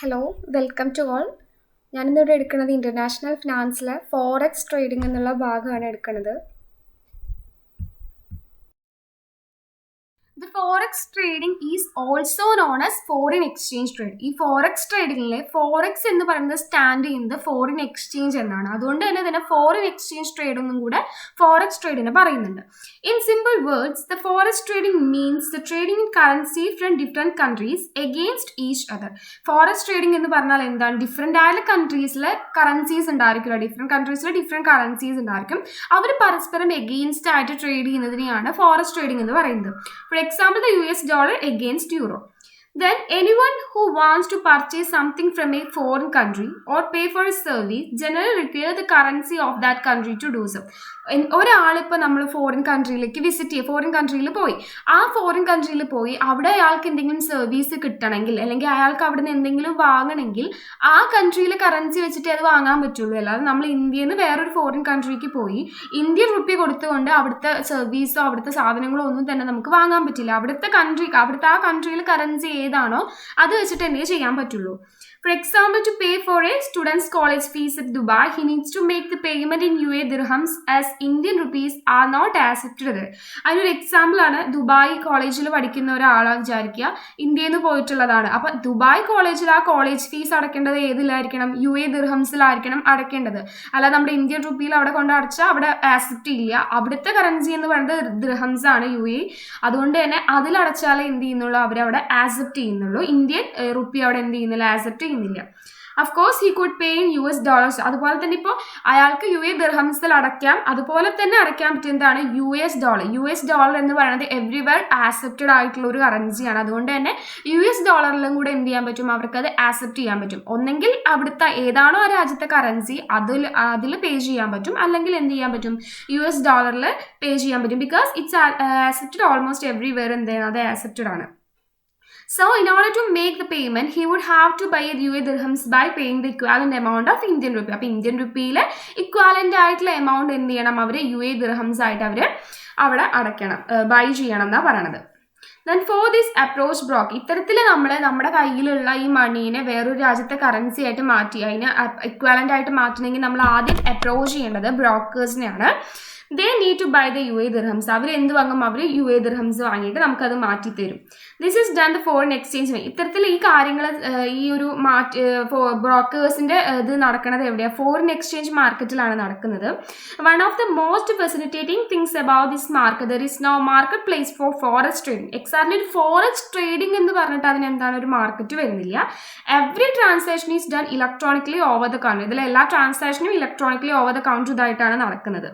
Hello welcome to all. ഞാനിന്നിവിടെ എടുക്കുന്നത് international ഫിനാൻസിലെ forex trading എന്നുള്ള ഭാഗമാണ് എടുക്കുന്നത്. The forex trading is also known as foreign exchange trade. ഈ ഫോറക്സ് ട്രേഡിംഗിലെ ഫോറക്സ് എന്ന് പറയുന്നത് സ്റ്റാൻഡ് ചെയ്യുന്നത് ഫോറിൻ എക്സ്ചേഞ്ച് എന്നാണ്. അതുകൊണ്ട് തന്നെ ഇതിനെ ഫോറിൻ എക്സ്ചേഞ്ച് ട്രേഡ് എന്നും കൂടെ ഫോറക്സ് ട്രേഡിനെ പറയുന്നുണ്ട്. In simple words, the forex trading means the trading in currency from different countries against each other. Forex trading എന്ന് പറഞ്ഞാൽ എന്താണ്? ഡിഫറെൻ്റ് ആയ കൺട്രീസിലെ കറൻസീസ് ഉണ്ടായിരിക്കില്ല, ഡിഫറെൻറ്റ് കൺട്രീസിലെ ഡിഫറെൻറ്റ് കറൻസീസ് ഉണ്ടായിരിക്കും. അവർ പരസ്പരം എഗെയിൻസ്റ്റ് ആയിട്ട് ട്രേഡ് ചെയ്യുന്നതിനെയാണ് ഫോറക്സ് ട്രേഡിംഗ് എന്ന് പറയുന്നത്. For example, the US dollar against euro. Then anyone who wants to purchase something from a foreign country or pay for a service generally require the currency of that country to do so. ഒരാളിപ്പോൾ നമ്മൾ foreign കൺട്രിയിലേക്ക് visit ചെയ്യുക, foreign കൺട്രിയിൽ പോയി, ആ foreign കൺട്രിയിൽ പോയി അവിടെ അയാൾക്ക് എന്തെങ്കിലും service കിട്ടണമെങ്കിൽ അല്ലെങ്കിൽ അയാൾക്ക് അവിടെ നിന്ന് എന്തെങ്കിലും വാങ്ങണമെങ്കിൽ ആ കൺട്രിയിലെ കറൻസി വെച്ചിട്ട് അത് വാങ്ങാൻ പറ്റുള്ളൂ. അല്ലാതെ നമ്മൾ ഇന്ത്യയിൽ നിന്ന് വേറൊരു ഫോറിൻ കൺട്രിക്ക് പോയി ഇന്ത്യൻ റുപ്പി കൊടുത്തുകൊണ്ട് അവിടുത്തെ സർവീസോ അവിടുത്തെ സാധനങ്ങളോ ഒന്നും തന്നെ നമുക്ക് വാങ്ങാൻ പറ്റില്ല. അവിടുത്തെ ആ കൺട്രിയിൽ കറൻസി ഏതാണോ അത് വെച്ചിട്ട് തന്നെ ചെയ്യാൻ പറ്റുള്ളൂ. For example, to pay for a student's college fees at Dubai, he needs to make the payment in UAE dirhams as Indian rupees are not accepted there. അതിനൊരു എക്സാമ്പിൾ ആണ്, ദുബായ് കോളേജിൽ പഠിക്കുന്ന ഒരാളാണ് വിചാരിക്കുക, ഇന്ത്യയിൽ നിന്ന് പോയിട്ടുള്ളതാണ്. അപ്പം ദുബായ് കോളേജിൽ ആ കോളേജ് ഫീസ് അടയ്ക്കേണ്ടത് ഏതിലായിരിക്കണം? UAE ദിർഹംസിലായിരിക്കണം അടയ്ക്കേണ്ടത്. അല്ലാതെ നമ്മുടെ ഇന്ത്യൻ റുപ്പിയിൽ അവിടെ കൊണ്ട് അടച്ചാൽ അവിടെ ആക്സെപ്റ്റ് ചെയ്യില്ല. അവിടുത്തെ കറൻസി എന്ന് പറയുന്നത് ദിർഹംസ് ആണ്, UAE. അതുകൊണ്ട് തന്നെ അതിലടച്ചാലേ എന്ത് ചെയ്യുന്നുള്ളൂ, അവരവിടെ ആക്സെപ്റ്റ് ചെയ്യുന്നുള്ളൂ. ഇന്ത്യൻ റുപ്പി അവിടെ എന്ത് ചെയ്യുന്നില്ല, ആക്സെപ്റ്റ് ചെയ്യുന്നില്ല. Of course he could pay in US dollars. അതുപോലെ തന്നെ ഇപ്പോൾ അയാൾക്ക് UAE ദിർഹംസിൽ അടയ്ക്കാം, അതുപോലെ തന്നെ അടയ്ക്കാൻ പറ്റുന്നതാണ് US ഡോളർ. US ഡോളർ എന്ന് പറയുന്നത് എവ്രിവെയർ ആക്സെപ്റ്റഡ് ആയിട്ടുള്ള ഒരു കറൻസിയാണ്. അതുകൊണ്ട് തന്നെ US ഡോളറിലും കൂടെ എന്ത് ചെയ്യാൻ പറ്റും, അവർക്കത് ആക്സെപ്റ്റ് ചെയ്യാൻ പറ്റും. ഒന്നെങ്കിൽ അവിടുത്തെ ഏതാണോ ആ രാജ്യത്തെ കറൻസി അതിൽ പേ ചെയ്യാൻ പറ്റും, അല്ലെങ്കിൽ എന്ത് ചെയ്യാൻ പറ്റും, US ഡോളറിൽ പേ ചെയ്യാൻ പറ്റും. Because it's accepted almost everywhere, എന്താണ് അത് ആക്സെപ്റ്റഡ് ആണ്. So, in order to make the payment, he would have to buy UAE dirhams by paying the equivalent amount of Indian rupee. അപ്പോൾ ഇന്ത്യൻ റുപ്പിയിൽ ഇക്വാലൻ്റ് ആയിട്ടുള്ള amount എന്ത് ചെയ്യണം, അവർ UAE dirhams ആയിട്ട് അവർ അവിടെ അടയ്ക്കണം, ബൈ ചെയ്യണം എന്നാണ് പറയണത്. ദെൻ ഫോർ ദിസ് അപ്രോച്ച് ബ്രോക്ക്, ഇത്തരത്തിൽ നമ്മുടെ കയ്യിലുള്ള ഈ മണീനെ വേറൊരു രാജ്യത്തെ കറൻസി ആയിട്ട് മാറ്റി അതിനെ ഇക്വാലൻ്റ് ആയിട്ട് മാറ്റണമെങ്കിൽ നമ്മൾ ആദ്യം അപ്രോച്ച് ചെയ്യേണ്ടത് ബ്രോക്കേഴ്സിനെയാണ്. They need to buy the UAE dirhams. അവർ എന്ത് വാങ്ങും, അവർ UAE dirhams വാങ്ങിയിട്ട് നമുക്കത് മാറ്റി തരും. This is done the foreign exchange. ഇത്തരത്തിൽ ഈ കാര്യങ്ങൾ ഈ ഒരു ബ്രോക്കേഴ്സിൻ്റെ ഇത് നടക്കുന്നത് എവിടെയാണ്? ഫോറിൻ എക്സ്ചേഞ്ച് മാർക്കറ്റിലാണ് നടക്കുന്നത്. One of the most facilitating things about this market, there is no market place for forex trading. Exactly forex trading എന്ന് പറഞ്ഞിട്ട് അതിന് എന്താണ് ഒരു മാർക്കറ്റ് വരുന്നില്ല. Every transaction is done electronically over the counter. ഇതിലെ എല്ലാ ട്രാൻസാക്ഷനും ഇലക്ട്രോണിക്കലി ഓവർ ദ കൗണ്ടർ ഇതായിട്ടാണ് നടക്കുന്നത്.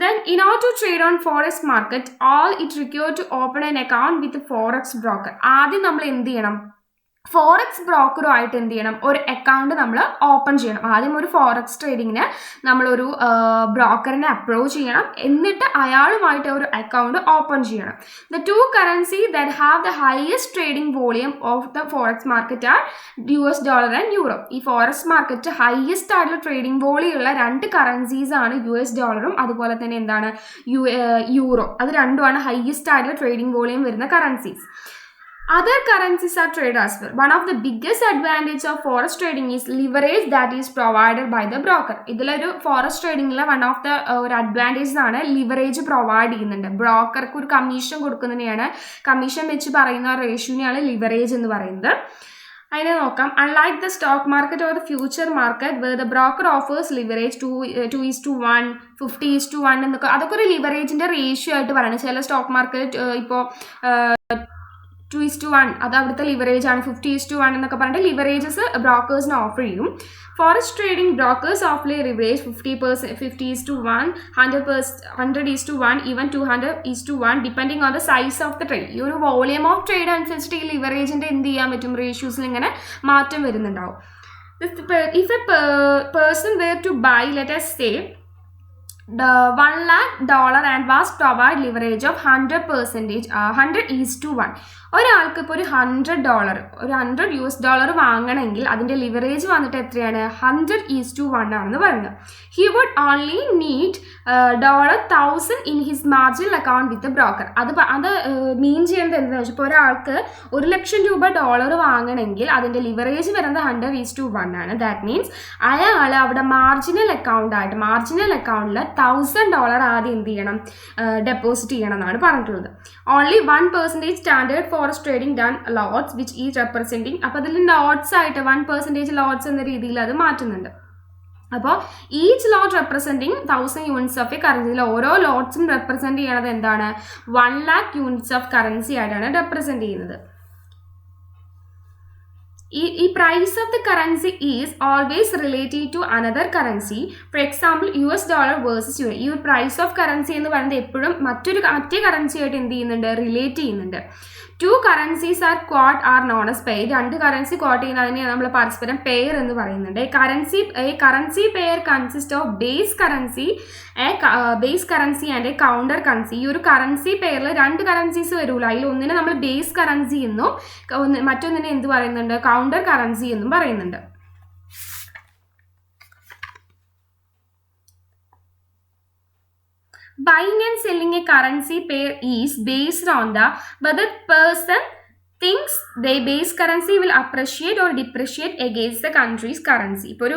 Then, in order to trade on forex market, all it required to open an account with a forex broker. ആദ്യം നമ്മൾ എന്ത് ചെയ്യണം, forex ബ്രോക്കറുമായിട്ട് എന്ത് ചെയ്യണം, ഒരു അക്കൗണ്ട് നമ്മൾ ഓപ്പൺ ചെയ്യണം. ആദ്യം ഒരു ഫോറക്സ് ട്രേഡിങ്ങിന് നമ്മളൊരു ബ്രോക്കറിനെ അപ്രോച്ച് ചെയ്യണം, എന്നിട്ട് അയാളുമായിട്ട് ഒരു അക്കൗണ്ട് ഓപ്പൺ ചെയ്യണം. The two currency that have the highest trading volume of the forex market are US dollar and euro. ഈ ഫോറക്സ് മാർക്കറ്റ് ഹയസ്റ്റ് ആയിട്ടുള്ള ട്രേഡിംഗ് വോളിയുള്ള രണ്ട് കറൻസീസ് ആണ് US ഡോളറും അതുപോലെ തന്നെ എന്താണ് യൂറോ. അത് രണ്ടുമാണ് ഹയസ്റ്റ് ആയിട്ടുള്ള ട്രേഡിംഗ് വോളിയം വരുന്ന currencies. Other currencies are traded as well. One of the biggest advantage of forex trading is leverage that is provided by the broker. ഇതിലൊരു ഫോറക്സ് ട്രേഡിങ്ങിലെ വൺ ഓഫ് ദ ഒരു advantages ആണ് leverage provide ചെയ്യുന്നുണ്ട്. ബ്രോക്കർക്ക് ഒരു commission കൊടുക്കുന്നതിനെയാണ്, commission വെച്ച് പറയുന്ന റേഷ്യോനെയാണ് leverage എന്ന് പറയുന്നത്. അതിനെ നോക്കാം. Unlike the stock market or the future market where the broker offers leverage 2:1, 50:1 എന്നൊക്കെ, അതൊക്കെ ഒരു ലിവറേജിൻ്റെ റേഷ്യോ ആയിട്ട് പറയുന്നത്. ചില സ്റ്റോക്ക് മാർക്കറ്റ് ഇപ്പോൾ 2:1 അത് അവിടുത്തെ ലിവറേജ് ആണ്. 50:1 എന്നൊക്കെ പറഞ്ഞിട്ട് ലിവറേജസ് ബ്രോക്കേഴ്സിന് ഓഫർ ചെയ്യും. Forex trading brokers of leverage 50:1, 100:1, even 200:1 depending on the size of the trade. ഈ ഒരു വോളിയം ഓഫ് ട്രേഡ് അനുസരിച്ചിട്ട് ഈ ലിവറേജിൻ്റെ എന്ത് ചെയ്യാൻ പറ്റും, റേഷ്യൂസിൽ ഇങ്ങനെ മാറ്റം വരുന്നുണ്ടാവും. If a person were to buy, let us say $1 lakh and was provide leverage of 100%, 100:1. ഒരാൾക്ക് ഇപ്പോൾ ഒരു $100 ഒരു $100 വാങ്ങണമെങ്കിൽ അതിൻ്റെ ലിവറേജ് വന്നിട്ട് എത്രയാണ് 100:1 ആണെന്ന് പറയുന്നത്. He would only need $1,000 in his marginal account with broker. അത് മീൻ ചെയ്യുന്നത് എന്താണെന്ന് വെച്ചാൽ ഇപ്പോൾ ഒരാൾക്ക് $1,00,000 വാങ്ങണമെങ്കിൽ അതിൻ്റെ ലിവറേജ് വരുന്നത് 100:1 ആണ്. ദാറ്റ് മീൻസ് അയാൾ അവിടെ മാർജിനൽ അക്കൗണ്ടിൽ $1,000 ആദ്യം എന്ത് ചെയ്യണം, ഡെപ്പോസിറ്റ് ചെയ്യണം എന്നാണ് പറഞ്ഞിട്ടുള്ളത്. Only 1% standard forex trading done lots which is representing. അപ്പോൾ അതിൽ ലോട്ട്സ് ആയിട്ട് 1% ലോട്ട്സ് എന്ന രീതിയിൽ അത് മാറ്റുന്നുണ്ട്. അപ്പോൾ each lot representing 1000 units of a കറൻസിയിൽ ഓരോ ലോട്ട്സും റെപ്രസെൻറ്റ് ചെയ്യണത് എന്താണ് 1,00,000 യൂണിറ്റ്സ് ഓഫ് കറൻസി ആയിട്ടാണ് റെപ്രസെൻറ്റ് ചെയ്യുന്നത്. ഈ price of the currency is always relative to another currency. For example $US വേഴ്സസ് യു. ഈ ഒരു പ്രൈസ് ഓഫ് കറൻസി എന്ന് പറയുന്നത് എപ്പോഴും മറ്റേ കറൻസി ആയിട്ട് എന്ത് ചെയ്യുന്നുണ്ട്, റിലേറ്റ് ചെയ്യുന്നുണ്ട്. 2 currencies are quote are known as pair. 2 currency ക്വാട്ട് ചെയ്യുന്നതിനെ നമ്മൾ പരസ്പരം പെയർ എന്ന് പറയുന്നുണ്ട്. Currency pair consist of base currency and A counter currency. ഈ ഒരു കറൻസി പെയറിൽ 2 കറൻസീസ് വരുള്ളൂ. അതിൽ ഒന്നിനെ നമ്മൾ ബേസ് കറൻസി എന്നും മറ്റൊന്നിനെ എന്ത് പറയുന്നുണ്ട്, കൗണ്ടർ കറൻസി എന്നും പറയുന്നുണ്ട്. Buying and selling a currency pair is based on whether person thinks their base currency will appreciate or depreciate against the country's currency. ഇപ്പോൾ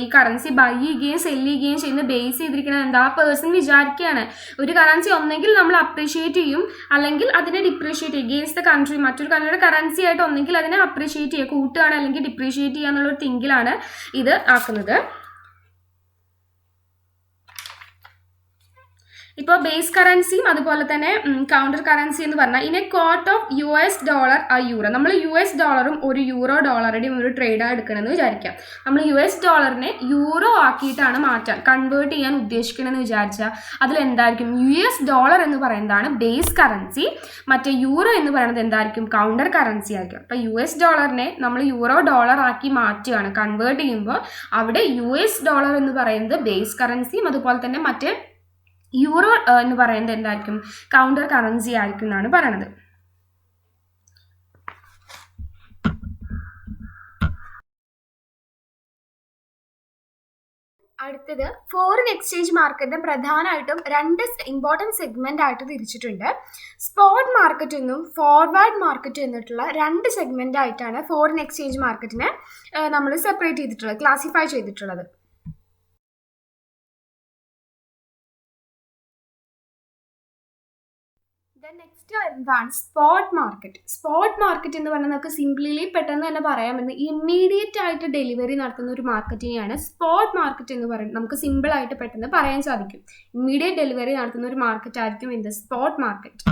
ഈ കറൻസി ബൈ ചെയ്യുകയും സെല്ല് ചെയ്യുകയും ചെയ്യുന്ന ബേസ് ചെയ്തിരിക്കുന്നത് എന്താ, ആ പേഴ്സൺ വിചാരിക്കുകയാണ് ഒരു കറൻസി ഒന്നെങ്കിൽ നമ്മൾ അപ്രീഷിയേറ്റ് ചെയ്യും അല്ലെങ്കിൽ അതിനെ ഡിപ്രീഷിയേറ്റ് എഗെയിൻസ്റ്റ് ദ കൺട്രി. മറ്റൊരു കൺട്രിയുടെ കറൻസി ആയിട്ട് ഒന്നെങ്കിൽ അതിനെ അപ്രീഷിയേറ്റ് ചെയ്യുക, കൂട്ടുകയാണ് അല്ലെങ്കിൽ ഡിപ്രീഷിയേറ്റ് ചെയ്യുക എന്നുള്ളൊരു തിങ്കിലാണ് ഇത് ആക്കുന്നത്. ഇപ്പോൾ ബേസ് കറൻസിയും അതുപോലെ തന്നെ കൗണ്ടർ കറൻസി എന്ന് പറഞ്ഞാൽ ഇൻ എ കോട്ട് ഓഫ് $, ആ യൂറോ. നമ്മൾ $, ഒരു $, ഒരു ട്രേഡാണ് എടുക്കണമെന്ന് വിചാരിക്കാം. നമ്മൾ $നെ യൂറോ ആക്കിയിട്ടാണ് കൺവേർട്ട് ചെയ്യാൻ ഉദ്ദേശിക്കണമെന്ന് വിചാരിച്ചാൽ അതിലെന്തായിരിക്കും, $, എന്ന് പറയുന്നതാണ് ബേസ് കറൻസി, മറ്റേ യൂറോ എന്ന് പറയുന്നത് എന്തായിരിക്കും, കൗണ്ടർ കറൻസി ആയിരിക്കും. അപ്പോൾ $നെ നമ്മൾ $, ആക്കി മാറ്റുകയാണ് കൺവേർട്ട് ചെയ്യുമ്പോൾ. അവിടെ $, എന്ന് പറയുന്നത് ബേസ് കറൻസിയും അതുപോലെ തന്നെ മറ്റേ യൂറോ എന്ന് പറയുന്നത് എന്തായിരിക്കും, കൗണ്ടർ കറൻസി ആയിരിക്കും എന്നാണ് പറയണത്. അടുത്തത് ഫോറിൻ എക്സ്ചേഞ്ച് മാർക്കറ്റിനെ പ്രധാനമായിട്ടും 2 ഇമ്പോർട്ടൻറ്റ് സെഗ്മെൻ്റ് ആയിട്ട് തിരിച്ചിട്ടുണ്ട്. സ്പോട്ട് മാർക്കറ്റ് എന്നും ഫോർവേഡ് മാർക്കറ്റ് എന്നിട്ടുള്ള 2 സെഗ്മെൻ്റ് ആയിട്ടാണ് ഫോറിൻ എക്സ്ചേഞ്ച് മാർക്കറ്റിനെ നമ്മൾ സെപ്പറേറ്റ് ചെയ്തിട്ടുള്ളത്, ക്ലാസിഫൈ ചെയ്തിട്ടുള്ളത്. നെക്സ്റ്റ് എന്താണ് സ്പോട്ട് മാർക്കറ്റ്. സ്പോട്ട് മാർക്കറ്റ് എന്ന് പറഞ്ഞാൽ നമുക്ക് സിംപ്ലി പെട്ടെന്ന് തന്നെ പറയാൻ പറ്റുന്നത് ഇമ്മീഡിയറ്റ് ആയിട്ട് ഡെലിവറി നടത്തുന്ന ഒരു മാർക്കറ്റിനെയാണ് സ്പോട്ട് മാർക്കറ്റ് എന്ന് പറയുന്നത്. നമുക്ക് സിമ്പിൾ ആയിട്ട് പെട്ടെന്ന് പറയാൻ സാധിക്കും. ഇമ്മീഡിയറ്റ് ഡെലിവറി നടത്തുന്ന ഒരു മാർക്കറ്റ് ആയിരിക്കും എന്ത്, സ്പോട്ട് മാർക്കറ്റ്.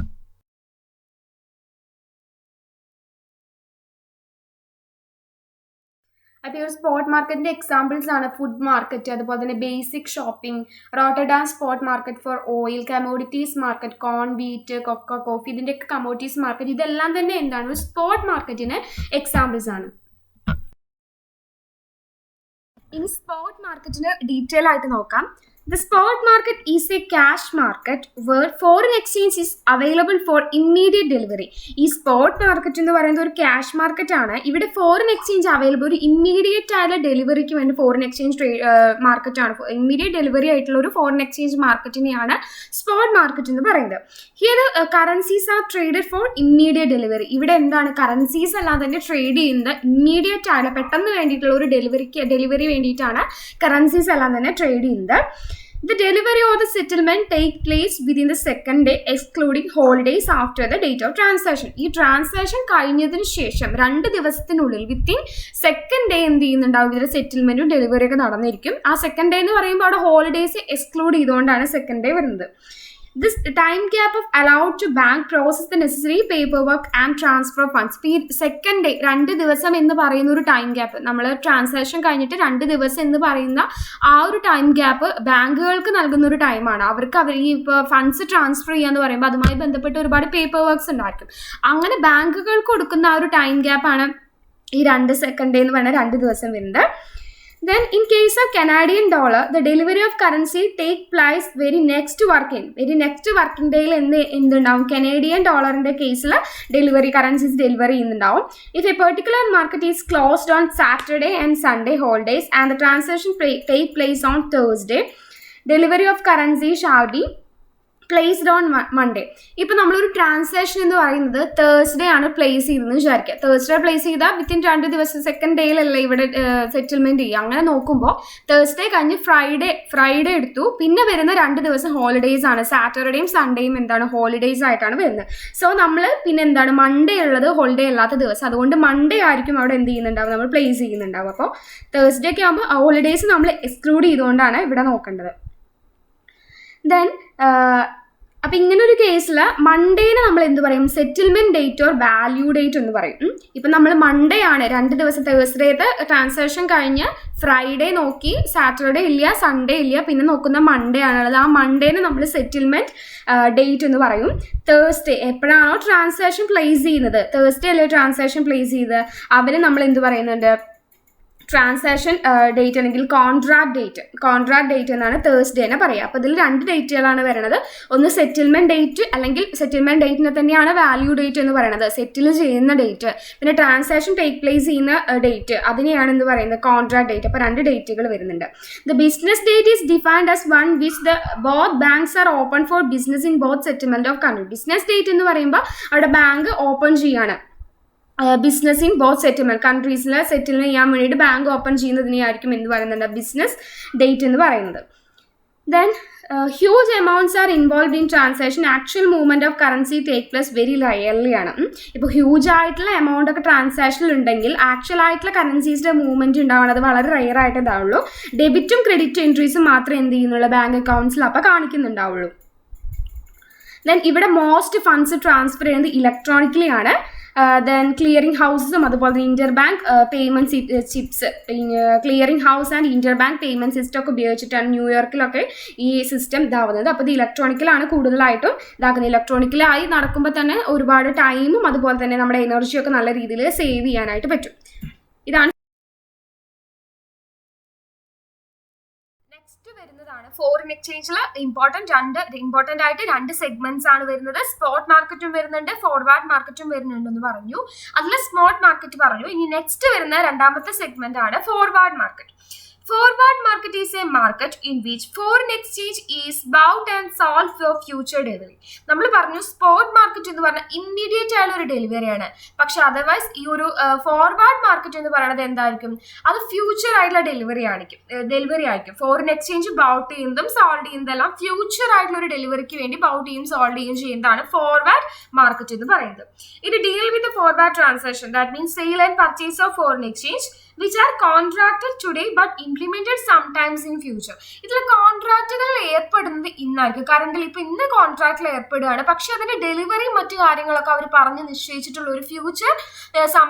അപ്പോൾ ഈ ഒരു സ്പോട്ട് മാർക്കറ്റിൻ്റെ എക്സാമ്പിൾസ് ആണ് ഫുഡ് മാർക്കറ്റ്, അതുപോലെ തന്നെ basic shopping, Rotterdam spot market for oil, commodities market, corn, wheat, cocoa, coffee, ഇതിൻ്റെയൊക്കെ കമോഡിറ്റീസ് മാർക്കറ്റ്. ഇതെല്ലാം തന്നെ എന്താണ്, ഒരു സ്പോട്ട് മാർക്കറ്റിന് എക്സാമ്പിൾസ് ആണ്. ഇനി സ്പോട്ട് മാർക്കറ്റിന് ഡീറ്റെയിൽ ആയിട്ട് നോക്കാം. The spot market is a cash market where foreign exchange is available for immediate delivery. ഈ സ്പോട്ട് മാർക്കറ്റ് എന്ന് പറയുന്നത് ഒരു ക്യാഷ് മാർക്കറ്റ് ആണ്. ഇവിടെ ഫോറിൻ എക്സ്ചേഞ്ച് അവൈലബിൾ, ഒരു ഇമ്മീഡിയറ്റ് ആയിട്ടുള്ള ഡെലിവറിക്ക് വേണ്ടി ഫോറിൻ എക്സ്ചേഞ്ച് മാർക്കറ്റ് ആണ്. ഇമ്മീഡിയറ്റ് ഡെലിവറി ആയിട്ടുള്ള ഒരു ഫോറിൻ എക്സ്ചേഞ്ച് മാർക്കറ്റിനെയാണ് സ്പോട്ട് മാർക്കറ്റ് എന്ന് പറയുന്നത്. Here currencies are traded for immediate delivery. ഇവിടെ എന്താണ്, കറൻസീസ് എല്ലാം തന്നെ ട്രേഡ് ചെയ്യുന്നത് ഇമ്മീഡിയറ്റ് ആയിട്ട് പെട്ടെന്ന് വേണ്ടിയിട്ടുള്ള ഒരു ഡെലിവറി വേണ്ടിയിട്ടാണ് കറൻസീസ് എല്ലാം തന്നെ ട്രേഡ് ചെയ്യുന്നത്. The delivery or the settlement take place within the second day excluding holidays after the date of transaction. ഈ ട്രാൻസാക്ഷൻ കഴിഞ്ഞതിന് ശേഷം 2 ദിവസത്തിനുള്ളിൽ വിത്തിൻ സെക്കൻഡ് ഡേ എന്ത് ചെയ്യുന്നുണ്ടാവും, ഇതിൻ്റെ സെറ്റിൽമെൻറ്റും ഡെലിവറിയൊക്കെ നടന്നിരിക്കും. ആ സെക്കൻഡ് ഡേ എന്ന് പറയുമ്പോൾ അവിടെ ഹോളിഡേയ്സ് എക്സ്ക്ലൂഡ് ചെയ്തുകൊണ്ടാണ് സെക്കൻഡ് ഡേ വരുന്നത്. This time gap of allowed to bank process the necessary paperwork and transfer funds. ഈ സെക്കൻഡ് ഡേ 2 ദിവസം എന്ന് പറയുന്ന ഒരു ടൈം ഗ്യാപ്പ്, നമ്മൾ ട്രാൻസാക്ഷൻ കഴിഞ്ഞിട്ട് 2 ദിവസം എന്ന് പറയുന്ന ആ ഒരു ടൈം ഗ്യാപ്പ് ബാങ്കുകൾക്ക് നൽകുന്ന ഒരു ടൈമാണ്. അവർ ഈ ഇപ്പോൾ ഫണ്ട്സ് ട്രാൻസ്ഫർ ചെയ്യാന്ന് പറയുമ്പോൾ അതുമായി ബന്ധപ്പെട്ട് ഒരുപാട് പേപ്പർ വർക്ക്സ് ഉണ്ടായിരിക്കും. അങ്ങനെ ബാങ്കുകൾക്ക് കൊടുക്കുന്ന ആ ഒരു ടൈം ഗ്യാപ്പാണ് ഈ 2 സെക്കൻഡ് ഡേ എന്ന് പറയുന്ന 2 ദിവസം വരുന്നത്. Then in case of Canadian dollar, the delivery of currency take place very next working day എന്തുണ്ടാവും Canadian dollarന്റെ കേസിൽ currencies delivery ചെയ്യുന്നുണ്ടാവും. If a particular market is closed on Saturday and Sunday holidays and the transaction take place on Thursday, delivery of currency shall be placed on Monday. ഇപ്പം നമ്മളൊരു transaction എന്ന് പറയുന്നത് Thursday ആണ് place ചെയ്തതെന്ന് വിചാരിക്കുക. Thursday place ചെയ്താൽ within 2 ദിവസം second ഡേയിലല്ലേ ഇവിടെ സെറ്റിൽമെൻറ്റ് ചെയ്യുക. അങ്ങനെ നോക്കുമ്പോൾ തേഴ്സ്ഡേ കഴിഞ്ഞ് ഫ്രൈഡേ എടുത്തു. പിന്നെ വരുന്ന 2 ദിവസം ഹോളിഡേയ്സ് ആണ്. സാറ്റർഡേയും സൺഡേയും എന്താണ് ഹോളിഡേയ്സ് ആയിട്ടാണ് വരുന്നത്. സോ നമ്മൾ പിന്നെ എന്താണ് മൺഡേ ഉള്ളത് ഹോളിഡേ അല്ലാത്ത ദിവസം. അതുകൊണ്ട് മൺഡേ ആയിരിക്കും അവിടെ എന്ത് ചെയ്യുന്നുണ്ടാവും, നമ്മൾ പ്ലേസ് ചെയ്യുന്നുണ്ടാവും. അപ്പോൾ തേഴ്സ്ഡേ ഒക്കെ ആകുമ്പോൾ ഹോളിഡേയ്സ് നമ്മൾ എക്സ്ക്ലൂഡ് ചെയ്തുകൊണ്ടാണ് ഇവിടെ നോക്കേണ്ടത്. ദെൻ അപ്പം ഇങ്ങനൊരു കേസിൽ മൺഡേനെ നമ്മൾ എന്ത് പറയും, settlement date or value date എന്ന് പറയും. ഇപ്പം നമ്മൾ മൺഡേ ആണ് 2 ദിവസം തേഴ്സ്ഡേത്തെ ട്രാൻസാക്ഷൻ കഴിഞ്ഞ് ഫ്രൈഡേ നോക്കി സാറ്റർഡേ ഇല്ല സൺഡേ ഇല്ല പിന്നെ നോക്കുന്ന മൺഡേ ആണുള്ളത്. ആ മൺഡേനെ നമ്മൾ സെറ്റിൽമെൻറ്റ് ഡേറ്റ് എന്ന് പറയും. തേഴ്സ്ഡേ എപ്പോഴാണോ ട്രാൻസാക്ഷൻ പ്ലേസ് ചെയ്യുന്നത്, തേഴ്സ്ഡേ അല്ലേ ട്രാൻസാക്ഷൻ പ്ലേസ് ചെയ്ത്, അവന് നമ്മൾ എന്ത് പറയുന്നുണ്ട്, ട്രാൻസാക്ഷൻ ഡേറ്റ് അല്ലെങ്കിൽ കോൺട്രാക്ട് ഡേറ്റ് എന്നാണ് തേഴ്സ്ഡേനെ പറയുക. അപ്പോൾ ഇതിൽ 2 ഡേറ്റുകളാണ് വരുന്നത്. ഒന്ന് സെറ്റിൽമെൻറ്റ് ഡേറ്റ് അല്ലെങ്കിൽ സെറ്റിൽമെൻറ്റ് ഡേറ്റിനെ തന്നെയാണ് വാല്യൂ ഡേറ്റ് എന്ന് പറയുന്നത്, സെറ്റിൽ ചെയ്യുന്ന ഡേറ്റ്. പിന്നെ ട്രാൻസാക്ഷൻ ടേക്ക് പ്ലേസ് ചെയ്യുന്ന ഡേറ്റ്, അതിനെയാണ് എന്ത് പറയുന്നത്, കോൺട്രാക്ട് ഡേറ്റ്. അപ്പോൾ 2 ഡേറ്റുകൾ വരുന്നുണ്ട്. The business date is defined as one which the both banks are open four business in both settlement of country. Business date എന്ന് പറയുമ്പോൾ അവിടെ ബാങ്ക് ഓപ്പൺ ചെയ്യാണ്. ബിസിനസ് ഇൻ ബോത്ത് സെറ്റിൽമെൻറ്റ് കൺട്രീസിൽ സെറ്റിൽ ചെയ്യാൻ വേണ്ടിയിട്ട് ബാങ്ക് ഓപ്പൺ ചെയ്യുന്നതിനെയായിരിക്കും എന്ത് പറയുന്നുണ്ട്, ബിസിനസ് ഡേറ്റ് എന്ന് പറയുന്നത്. Then huge amounts are involve in transaction. Actual movement of currency take place very rarely ആണ്. ഇപ്പോൾ ഹ്യൂജ് ആയിട്ടുള്ള എമൗണ്ട് ഒക്കെ ട്രാൻസാക്ഷനിൽ ഉണ്ടെങ്കിൽ ആക്ച്വൽ ആയിട്ടുള്ള കറൻസീസിൻ്റെ മൂവ്മെൻറ്റ് ഉണ്ടാവുന്നത് വളരെ റയർ ആയിട്ട് ഉണ്ടാവുള്ളൂ. ഡെബിറ്റും ക്രെഡിറ്റ് എൻട്രീസും മാത്രമേ എന്ത് ചെയ്യുന്നുള്ളൂ, ബാങ്ക് അക്കൗണ്ട്സിൽ അപ്പോൾ കാണിക്കുന്നുണ്ടാവുള്ളൂ. ദെൻ ഇവിടെ മോസ്റ്റ് ഫണ്ട്സ് ട്രാൻസ്ഫർ ചെയ്യുന്നത് ഇലക്ട്രോണിക്കലി ആണ്. ദെൻ ക്ലിയറിംഗ് ഹൗസസും അതുപോലെ തന്നെ interbank payment chips, clearing house and interbank payment system ഒക്കെ ഉപയോഗിച്ചിട്ടാണ് ന്യൂയോർക്കിലൊക്കെ ഈ സിസ്റ്റം ഇതാവുന്നത്. അപ്പോൾ ഇത് ഇലക്ട്രോണിക്കലാണ് കൂടുതലായിട്ടും ഇതാക്കുന്നത്. ഇലക്ട്രോണിക്കലായി നടക്കുമ്പോൾ തന്നെ ഒരുപാട് ടൈമും അതുപോലെ തന്നെ നമ്മുടെ എനർജിയൊക്കെ നല്ല രീതിയിൽ സേവ് ചെയ്യാനായിട്ട് പറ്റും. ഇതാണ് നെക്സ്റ്റ് വരുന്നതാണ് ഫോറിൻ എക്സ്ചേഞ്ചിൽ ഇമ്പോർട്ടൻ്റ് ആയിട്ട് 2 സെഗ്മെന്റ്സ് ആണ് വരുന്നത്. സ്പോട്ട് മാർക്കറ്റും വരുന്നുണ്ട്, ഫോർവേഡ് മാർക്കറ്റും വരുന്നുണ്ടെന്ന് പറഞ്ഞു. അതിൽ സ്പോട്ട് മാർക്കറ്റ് പറഞ്ഞു. ഇനി നെക്സ്റ്റ് വരുന്ന 2ാമത്തെ സെഗ്മെന്റ് ആണ് forward market. Forward market is a market in which foreign exchange is bought and sold for future delivery. നമ്മൾ പറഞ്ഞു സ്പോട്ട് മാർക്കറ്റ് എന്ന് പറഞ്ഞാൽ ഇമ്മീഡിയറ്റ് ആയുള്ള ഒരു ഡെലിവറി ആണ്. പക്ഷെ അതർവൈസ് ഈ ഒരു ഫോർവേഡ് മാർക്കറ്റ് എന്ന് പറയുന്നത് എന്തായിരിക്കും, അത് ഫ്യൂച്ചർ ആയിട്ടുള്ള ഡെലിവറി ആയിരിക്കും. ഫോറിൻ എക്സ്ചേഞ്ച് ബൗട്ട് ചെയ്യുന്നതും സോൾവ് ചെയ്യുന്നതെല്ലാം ഫ്യൂച്ചർ ആയിട്ടുള്ള ഒരു ഡെലിവറിക്ക് വേണ്ടി ബൗട്ട് ചെയ്യും സോൾവ് ചെയ്യും ചെയ്യുന്നതാണ് ഫോർവേഡ് മാർക്കറ്റ് എന്ന് പറയുന്നത്. ഇത് deal with forward transaction, that means sale and purchase of foreign exchange which are contracted today but implemented sometimes in future. ഇതിൽ കോൺട്രാക്റ്റുകൾ ഏർപ്പെടുന്നത് ഇന്നായിരിക്കും. കറണ്ടിൽ ഇപ്പോൾ ഇന്ന് കോൺട്രാക്റ്റിൽ ഏർപ്പെടുകയാണ്, പക്ഷെ അതിന്റെ ഡെലിവറി മറ്റു കാര്യങ്ങളൊക്കെ അവർ പറഞ്ഞ് നിശ്ചയിച്ചിട്ടുള്ള ഒരു ഫ്യൂച്ചർ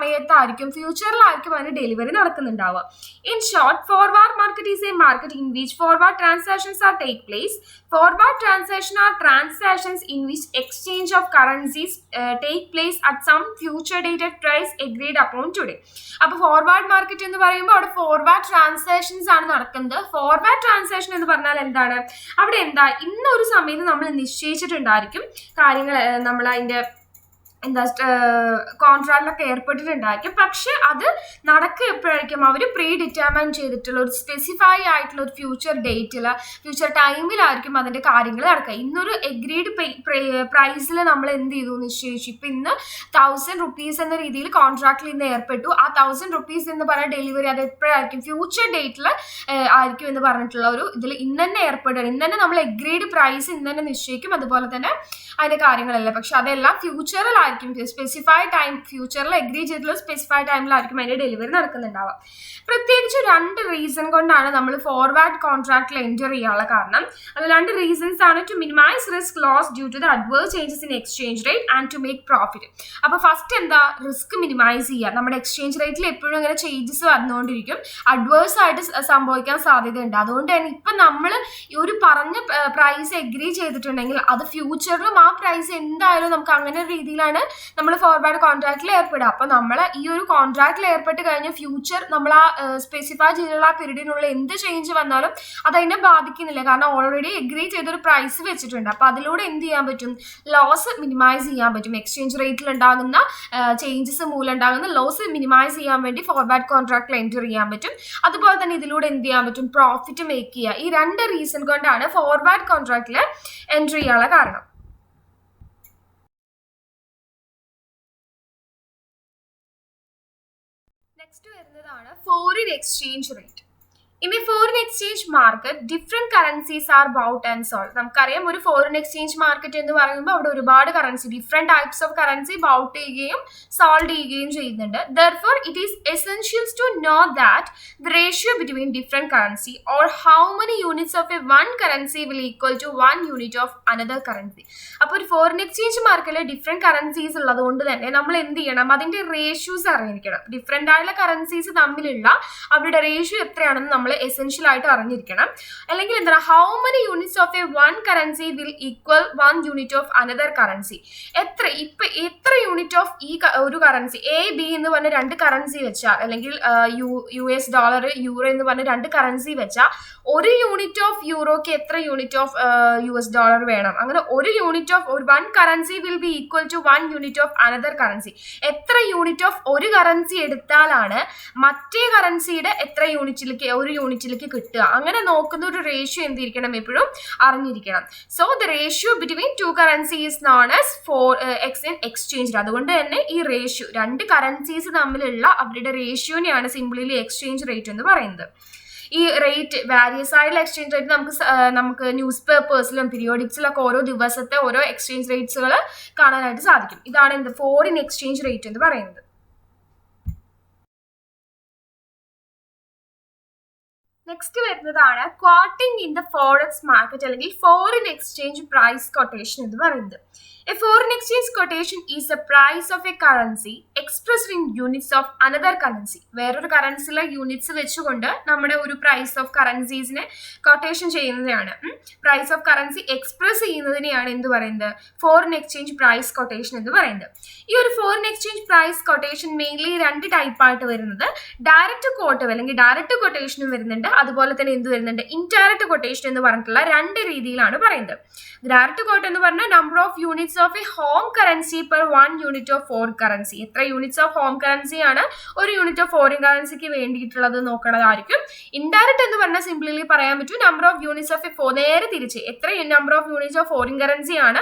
ഫ്യൂച്ചറിലായിരിക്കും അതിന്റെ ഡെലിവറി നടക്കുന്നുണ്ടാവുക. In short, forward market is a market in which forward transactions are take place. Forward transaction are transactions in which exchange of currencies take place at some future dated price agreed upon today. അപ്പോൾ forward market എന്ന് പറയുമ്പോൾ അവിടെ forward transactions ആണ് നടക്കുന്നത്. Forward transaction എന്ന് പറഞ്ഞാൽ എന്താണ്, അവിടെ ഇന്നൊരു സമയത്ത് നമ്മൾ നിശ്ചയിച്ചിട്ടുണ്ടായിരിക്കും കാര്യങ്ങൾ, നമ്മൾ അതിൻ്റെ കോൺട്രാക്റ്റിലൊക്കെ ഏർപ്പെട്ടിട്ടുണ്ടായിരിക്കും. പക്ഷെ അത് നടക്കുക എപ്പോഴായിരിക്കും, അവർ പ്രീ ഡിറ്റർമൈൻ ചെയ്തിട്ടുള്ള ഒരു സ്പെസിഫൈ ആയിട്ടുള്ള ഒരു ഫ്യൂച്ചർ ടൈമിലായിരിക്കും അതിൻ്റെ കാര്യങ്ങൾ നടക്കുക. ഇന്നൊരു എഗ്രീഡ് പ്രൈസിൽ നമ്മൾ എന്ത് ചെയ്തു, നിശ്ചയിച്ചു. ഇപ്പം ഇന്ന് 1000 rupees എന്ന രീതിയിൽ കോൺട്രാക്റ്റിൽ ഇന്ന് ഏർപ്പെട്ടു. ആ 1000 rupees എന്ന് പറയുന്ന ഡെലിവറി അത് എപ്പോഴായിരിക്കും, ഫ്യൂച്ചർ ഡേറ്റിൽ ആയിരിക്കും എന്ന് പറഞ്ഞിട്ടുള്ള ഒരു ഇതിൽ ഇന്ന് തന്നെ ഏർപ്പെടുക. ഇന്ന് തന്നെ നമ്മൾ എഗ്രീഡ് പ്രൈസ് ഇന്ന് തന്നെ നിശ്ചയിക്കും. അതുപോലെ തന്നെ അതിൻ്റെ കാര്യങ്ങളല്ല, പക്ഷെ അതെല്ലാം ഫ്യൂച്ചറിലായിരിക്കും, സ്പെസിഫൈഡ് ടൈം, ഫ്യൂച്ചറിൽ എഗ്രി ചെയ്തിട്ടുള്ള സ്പെസിഫൈഡ് ടൈമിലായിരിക്കും അതിൻ്റെ ഡെലിവറി നടക്കുന്നുണ്ടാവുക. പ്രത്യേകിച്ച് 2 റീസൺ കൊണ്ടാണ് നമ്മൾ ഫോർവേഡ് കോൺട്രാക്റ്റിൽ എൻറ്റർ ചെയ്യാനുള്ള കാരണം. അത് 2 റീസൺസ് ആണ്. To minimize risk loss due to the adverse changes in exchange rate and to make profit. അപ്പോൾ ഫസ്റ്റ് റിസ്ക് മിനിമൈസ് ചെയ്യുക. നമ്മുടെ എക്സ്ചേഞ്ച് റേറ്റിൽ എപ്പോഴും ഇങ്ങനെ ചേഞ്ചസ് വന്നുകൊണ്ടിരിക്കും, അഡ്വേഴ്സ് ആയിട്ട് സംഭവിക്കാൻ സാധ്യതയുണ്ട്. അതുകൊണ്ട് തന്നെ ഇപ്പം നമ്മൾ ഈ ഒരു പറഞ്ഞ പ്രൈസ് എഗ്രി ചെയ്തിട്ടുണ്ടെങ്കിൽ അത് ഫ്യൂച്ചറിലും ആ പ്രൈസ് എന്തായാലും നമുക്ക് അങ്ങനെ ഒരു രീതിയിലാണ് നമ്മൾ ഫോർവേഡ് കോൺട്രാക്റ്റിൽ ഏർപ്പെടുക. അപ്പോൾ നമ്മൾ ഈ ഒരു കോൺട്രാക്റ്റിൽ ഏർപ്പെട്ട് കഴിഞ്ഞ ഫ്യൂച്ചർ നമ്മൾ ആ സ്പെസിഫൈ ചെയ്തിട്ടുള്ള ആ പീരീഡിനുള്ള എന്ത് ചേഞ്ച് വന്നാലും അതതിനെ ബാധിക്കുന്നില്ല. കാരണം ഓൾറെഡി എഗ്രി ചെയ്തൊരു പ്രൈസ് വെച്ചിട്ടുണ്ട്. അപ്പോൾ അതിലൂടെ എന്ത് ചെയ്യാൻ പറ്റും? ലോസ് മിനിമൈസ് ചെയ്യാൻ പറ്റും. എക്സ്ചേഞ്ച് റേറ്റിൽ ഉണ്ടാകുന്ന ചേഞ്ചസ് മൂലം ഉണ്ടാകുന്ന ലോസ് മിനിമൈസ് ചെയ്യാൻ വേണ്ടി ഫോർവേഡ് കോൺട്രാക്റ്റിൽ എൻറ്റർ ചെയ്യാൻ പറ്റും. അതുപോലെ തന്നെ ഇതിലൂടെ എന്ത് ചെയ്യാൻ പറ്റും? പ്രോഫിറ്റ് മേക്ക് ചെയ്യുക. ഈ രണ്ട് റീസൺ കൊണ്ടാണ് ഫോർവേഡ് കോൺട്രാക്റ്റിൽ എൻട്രി ചെയ്യാനുള്ള കാരണം. നെക്സ്റ്റ് വരുന്നതാണ് foreign exchange rate. In the foreign exchange market, different currencies are bought and sold. നമുക്കറിയാം ഒരു ഫോറിൻ എക്സ്ചേഞ്ച് മാർക്കറ്റ് എന്ന് പറയുമ്പോൾ അവിടെ ഒരുപാട് currency, different types of currency bout ചെയ്യുകയും സോൾഡ് ചെയ്യുകയും ചെയ്യുന്നുണ്ട്. Therefore, it is essential to know that the ratio between different currency or how many units of a one currency will equal to one unit of another currency. അപ്പോൾ ഒരു foreign exchange മാർക്കറ്റിൽ different currencies ഉള്ളത് കൊണ്ട് തന്നെ നമ്മൾ എന്ത് ചെയ്യണം? അതിന്റെ റേഷ്യോസ് അറിഞ്ഞിരിക്കണം. ഡിഫറെന്റ് ആയിട്ടുള്ള കറൻസീസ് തമ്മിലുള്ള അവരുടെ റേഷ്യോ എത്രയാണെന്ന് നമ്മൾ എസെൻഷ്യൽ ആയിട്ട് അറിഞ്ഞിരിക്കണം. അല്ലെങ്കിൽ എന്താണ്? How many units of A one currency will equal one unit of another currency. എത്ര യൂണിറ്റ് ഓഫ് ഈ ഒരു കറൻസി എ ബി എന്ന് പറഞ്ഞ രണ്ട് കറൻസി വെച്ചാൽ, അല്ലെങ്കിൽ US ഡോളർ യൂറോ എന്ന് പറഞ്ഞ രണ്ട് കറൻസി വെച്ചാൽ ഒരു യൂണിറ്റ് ഓഫ് യൂറോക്ക് എത്ര യൂണിറ്റ് ഓഫ് US ഡോളർ വേണം? അങ്ങനെ ഒരു unit of one currency will be equal to one unit of another currency. എത്ര യൂണിറ്റ് ഓഫ് ഒരു കറൻസി എടുത്താലാണ് മറ്റേ കറൻസിയുടെ എത്ര യൂണിറ്റിലേക്ക് ഒരു യൂണിറ്റിലേക്ക് കിട്ടുക? അങ്ങനെ നോക്കുന്ന ഒരു റേഷ്യോ എന്തിരിക്കണം? എപ്പോഴും അറിഞ്ഞിരിക്കണം. So the ratio between two currency is known as exchange. അതുകൊണ്ട് തന്നെ ഈ റേഷ്യോ, രണ്ട് കറൻസീസ് തമ്മിലുള്ള അവരുടെ റേഷ്യോനെയാണ് സിംപ്ലി എക്സ്ചേഞ്ച് റേറ്റ് എന്ന് പറയുന്നത്. ഈ റേറ്റ് വാരിയസ് ആയിട്ടുള്ള എക്സ്ചേഞ്ച് റേറ്റ് നമുക്ക് ന്യൂസ് പേപ്പേഴ്സിലും പീരിയോഡിക്സിലൊക്കെ ഓരോ ദിവസത്തെ ഓരോ എക്സ്ചേഞ്ച് റേറ്റ്സുകൾ കാണാനായിട്ട് സാധിക്കും. ഇതാണ് എന്ത്? ഫോറിൻ എക്സ്ചേഞ്ച് റേറ്റ് എന്ന് പറയുന്നത്. നെക്സ്റ്റ് വരുന്നതാണ് ക്വാട്ടിംഗ് ഇൻ ദ ഫോറക്സ് മാർക്കറ്റ്, അല്ലെങ്കിൽ ഫോറിൻ എക്സ്ചേഞ്ച് പ്രൈസ് കൊട്ടേഷൻ എന്ന് പറയുന്നത്. A foreign exchange quotation is the price of a currency expressed in units of another currency. വേറൊരു കറൻസിയിലെ യൂണിറ്റ്സ് വെച്ചുകൊണ്ട് നമ്മുടെ ഒരു പ്രൈസ് ഓഫ് കറൻസീസിനെ കൊട്ടേഷൻ ചെയ്യുന്നതാണ്. പ്രൈസ് ഓഫ് കറൻസി എക്സ്പ്രസ് ചെയ്യുന്നതിനെയാണ് എന്ത് പറയുന്നത്? ഫോറിൻ എക്സ്ചേഞ്ച് പ്രൈസ് കൊട്ടേഷൻ എന്ന് പറയുന്നത്. ഈ ഒരു foreign exchange price quotation mainly രണ്ട് ടൈപ്പായിട്ട് വരുന്നത്. ഡയറക്റ്റ് കോട്ട് അല്ലെങ്കിൽ ഡയറക്റ്റ് കൊട്ടേഷനും വരുന്നുണ്ട്. അതുപോലെ തന്നെ എന്ത് വരുന്നുണ്ട്? ഇൻഡയറക്റ്റ് കൊട്ടേഷൻ എന്ന് പറഞ്ഞിട്ടുള്ള രണ്ട് രീതിയിലാണ് പറയുന്നത്. ഡയറക്റ്റ് കോട്ട് എന്ന് പറഞ്ഞാൽ number of units of a home currency per one unit of foreign currency. എത്ര യൂണിറ്റ്സ് ഓഫ് ഹോം കറൻസിയാണ് ഒരു യൂണിറ്റ് ഓഫ് ഫോറിൻ കറൻസിക്ക് വേണ്ടിയിട്ടുള്ളത് നോക്കണതായിരിക്കും. ഇൻഡയറക്റ്റ് എന്ന് പറഞ്ഞാൽ സിംപ്ലി പറയാൻ പറ്റും number of units of a നേരെ തിരിച്ച് എത്ര number of units of foreign കറൻസിയാണ്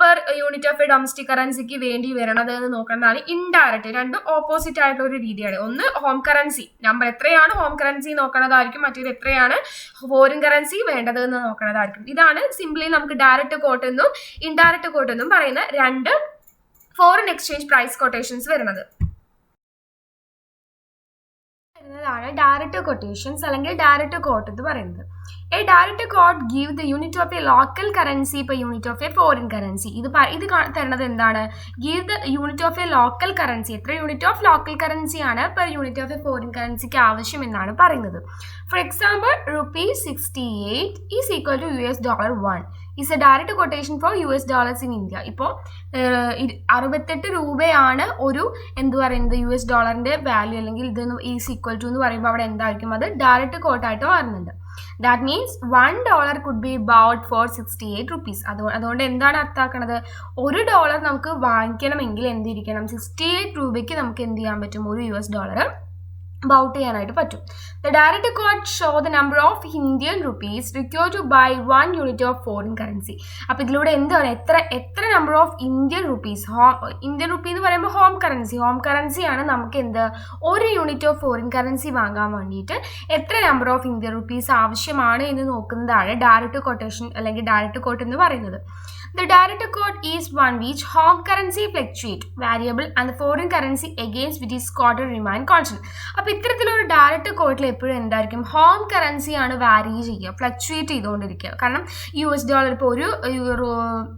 per unit of a domestic കറൻസിക്ക് വേണ്ടി വരണത് എന്ന് നോക്കുന്നതാണ് ഇൻഡയറക്റ്റ്. രണ്ടും ഓപ്പോസിറ്റ് ആയിട്ടുള്ള ഒരു രീതിയാണ്. ഒന്ന് ഹോം കറൻസി നമ്പർ എത്രയാണ് ഹോം കറൻസി നോക്കണതായിരിക്കും, മറ്റേത് എത്രയാണ് ഫോറിൻ കറൻസി വേണ്ടത് എന്ന് നോക്കണതായിരിക്കും. ഇതാണ് സിംപ്ലി നമുക്ക് ഡയറക്റ്റ് കോട്ട് എന്നും ഇൻഡയറക്റ്റ് കോട്ട് എന്നും പറയുന്ന രണ്ട് ഫോറിൻ എക്സ്ചേഞ്ച് പ്രൈസ് കൊട്ടേഷൻസ് വരുന്നത്. ഡയറക്റ്റ് കൊട്ടേഷൻസ് അല്ലെങ്കിൽ ഡയറക്റ്റ് കോട്ട് എന്ന് പറയുന്നത്. A direct quote give the unit of a local currency per unit of a foreign currency. ഇത് തരുന്നത് എന്താണ്? Give the unit of a local currency. എത്ര unit of local currency ആണ് per unit of a foreign കറൻസിക്ക് ആവശ്യം എന്നാണ് പറയുന്നത്. For example ₹68 is equal to $1 is a direct quotation for US dollars in India. ഇപ്പോൾ 68 രൂപയാണ് ഒരു എന്ത് പറയുന്നത് US ഡോളറിന്റെ വാല്യൂ, അല്ലെങ്കിൽ ഇത് ഈസ് ഈക്വൽ ടു എന്ന് പറയുമ്പോൾ അവിടെ എന്തായിരിക്കും? അത് ഡയറക്റ്റ് കോട്ടായിട്ട് വരുന്നുണ്ട്. That means $1 could be bought for 68 rupees. അതുകൊണ്ട് എന്താണ് അർത്ഥാക്കണത്? $1 നമുക്ക് വാങ്ങിക്കണമെങ്കിൽ എന്തിരിക്കണം? 68 രൂപയ്ക്ക് നമുക്ക് എന്ത് ചെയ്യാൻ പറ്റും? ഒരു US ഡോളർ ബൗട്ട് ചെയ്യാനായിട്ട് പറ്റും. The direct quote show the number of Indian rupees required to buy 1 unit of foreign currency. അപ്പോൾ ഇതിലൂടെ എന്താണ് എത്ര number of Indian rupees, Indian rupee എന്ന് പറയുമ്പോൾ ഹോം കറൻസിയാണ് നമുക്ക് എന്ത് ഒരു യൂണിറ്റ് ഓഫ് ഫോറിൻ കറൻസി വാങ്ങാൻ വേണ്ടിയിട്ട് എത്ര നമ്പർ ഓഫ് ഇന്ത്യൻ റുപ്പീസ് ആവശ്യമാണ് എന്ന് നോക്കുന്നതാണ് ഡയറക്റ്റ് കൊട്ടേഷൻ അല്ലെങ്കിൽ ഡയറക്റ്റ് കോട്ട് എന്ന് പറയുന്നത്. The direct quote is one which home currency fluctuate variable and the foreign currency against which is quoted remain constant. അപ്പോൾ ഇത്തരത്തിലൊരു ഡയറക്റ്റ് കോട്ടിൽ എപ്പോഴും എന്തായിരിക്കും? ഹോം കറൻസിയാണ് വാരി ചെയ്യുക, ഫ്ലക്ച്വേറ്റ് ചെയ്തുകൊണ്ടിരിക്കുക. കാരണം US ഡോളർ ഇപ്പോൾ ഒരു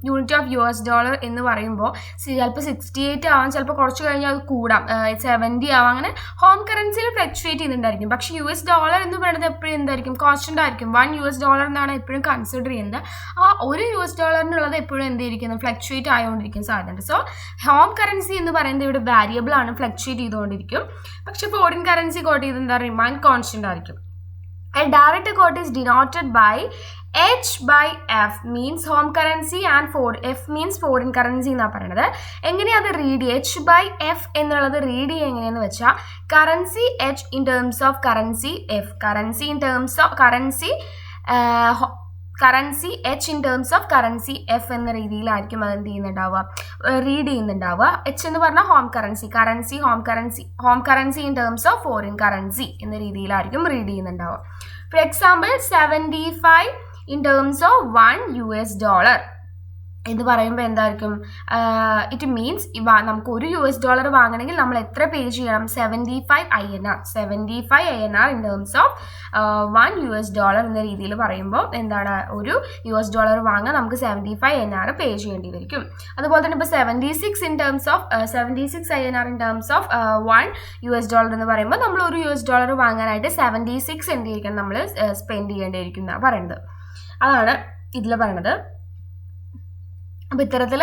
യൂണിറ്റ് ഓഫ് US ഡോളർ എന്ന് പറയുമ്പോൾ ചിലപ്പോൾ 68 ആവാം, ചിലപ്പോൾ കുറച്ച് കഴിഞ്ഞാൽ അത് കൂടാം, 70 ആവാം. അങ്ങനെ ഹോം കറൻസിയിൽ ഫ്ലക്ച്വേറ്റ് ചെയ്യുന്നുണ്ടായിരിക്കും. പക്ഷേ US ഡോളർ എന്ന് പറയുന്നത് എപ്പോഴും എന്തായിരിക്കും? കോൺസ്റ്റന്റ് ആയിരിക്കും. $1 എന്നാണ് എപ്പോഴും കൺസിഡർ ചെയ്യുന്നത്. ആ ഒരു US ഡോളറിനുള്ളത് എപ്പോഴും എന്തിരിക്കുന്നു, ഫ്ലക്ച്വേറ്റ് ആയതുകൊണ്ടിരിക്കുന്ന സാധ്യതയുണ്ട്. സോ ഹോം കറൻസി എന്ന് പറയുന്നത് ഇവിടെ വാരിയബിൾ ആണ്, ഫ്ലക്ച്വേറ്റ് ചെയ്തുകൊണ്ടിരിക്കും. പക്ഷെ ഫോറിൻ കറൻസി കോട്ട് ചെയ്ത് എന്താ റിമൈൻ കോൺസ്റ്റന്റ് ആയിരിക്കും. A direct quote is denoted by H by F means home currency and F means foreign currency എന്നാ പറയുന്നത്. എങ്ങനെയാ അത് റീഡ് ചെയ്യുക? H by F എന്നുള്ളത് റീഡ് ചെയ്യുക എങ്ങനെയെന്ന് വെച്ചാൽ currency H in terms of currency F, currency in terms of currency currency H in terms of currency F എന്ന രീതിയിലായിരിക്കും അത് എന്ത് ചെയ്യുന്നുണ്ടാവുക, റീഡ് ചെയ്യുന്നുണ്ടാവുക. H എന്ന് പറഞ്ഞാൽ home currency, currency home currency in terms of foreign currency എന്ന രീതിയിലായിരിക്കും read ചെയ്യുന്നുണ്ടാവുക. For example 75 in terms of $1 എന്ന് പറയുമ്പോൾ എന്തായിരിക്കും, ഇറ്റ് മീൻസ് നമുക്ക് $1 വാങ്ങണമെങ്കിൽ നമ്മൾ എത്ര പേ ചെയ്യണം, 75 INR ഇൻ ടേംസ് ഓഫ് $1 എന്ന രീതിയിൽ പറയുമ്പോൾ എന്താണ്, $1 വാങ്ങാൻ നമുക്ക് 75 INR പേ ചെയ്യേണ്ടി വരും. അതുപോലെ തന്നെ ഇപ്പോൾ 76 INR ഇൻ ടേംസ് ഓഫ് $1 എന്ന് പറയുമ്പോൾ നമ്മൾ $1 വാങ്ങാനായിട്ട് 76 എന്ത് ചെയ്യിക്കണം, നമ്മൾ സ്പെൻഡ് ചെയ്യേണ്ടിയിരിക്കും എന്നാണ് പറയുന്നത്. അതാണ് ഇതിൽ പറയുന്നത്. അപ്പോൾ ഇത്തരത്തിൽ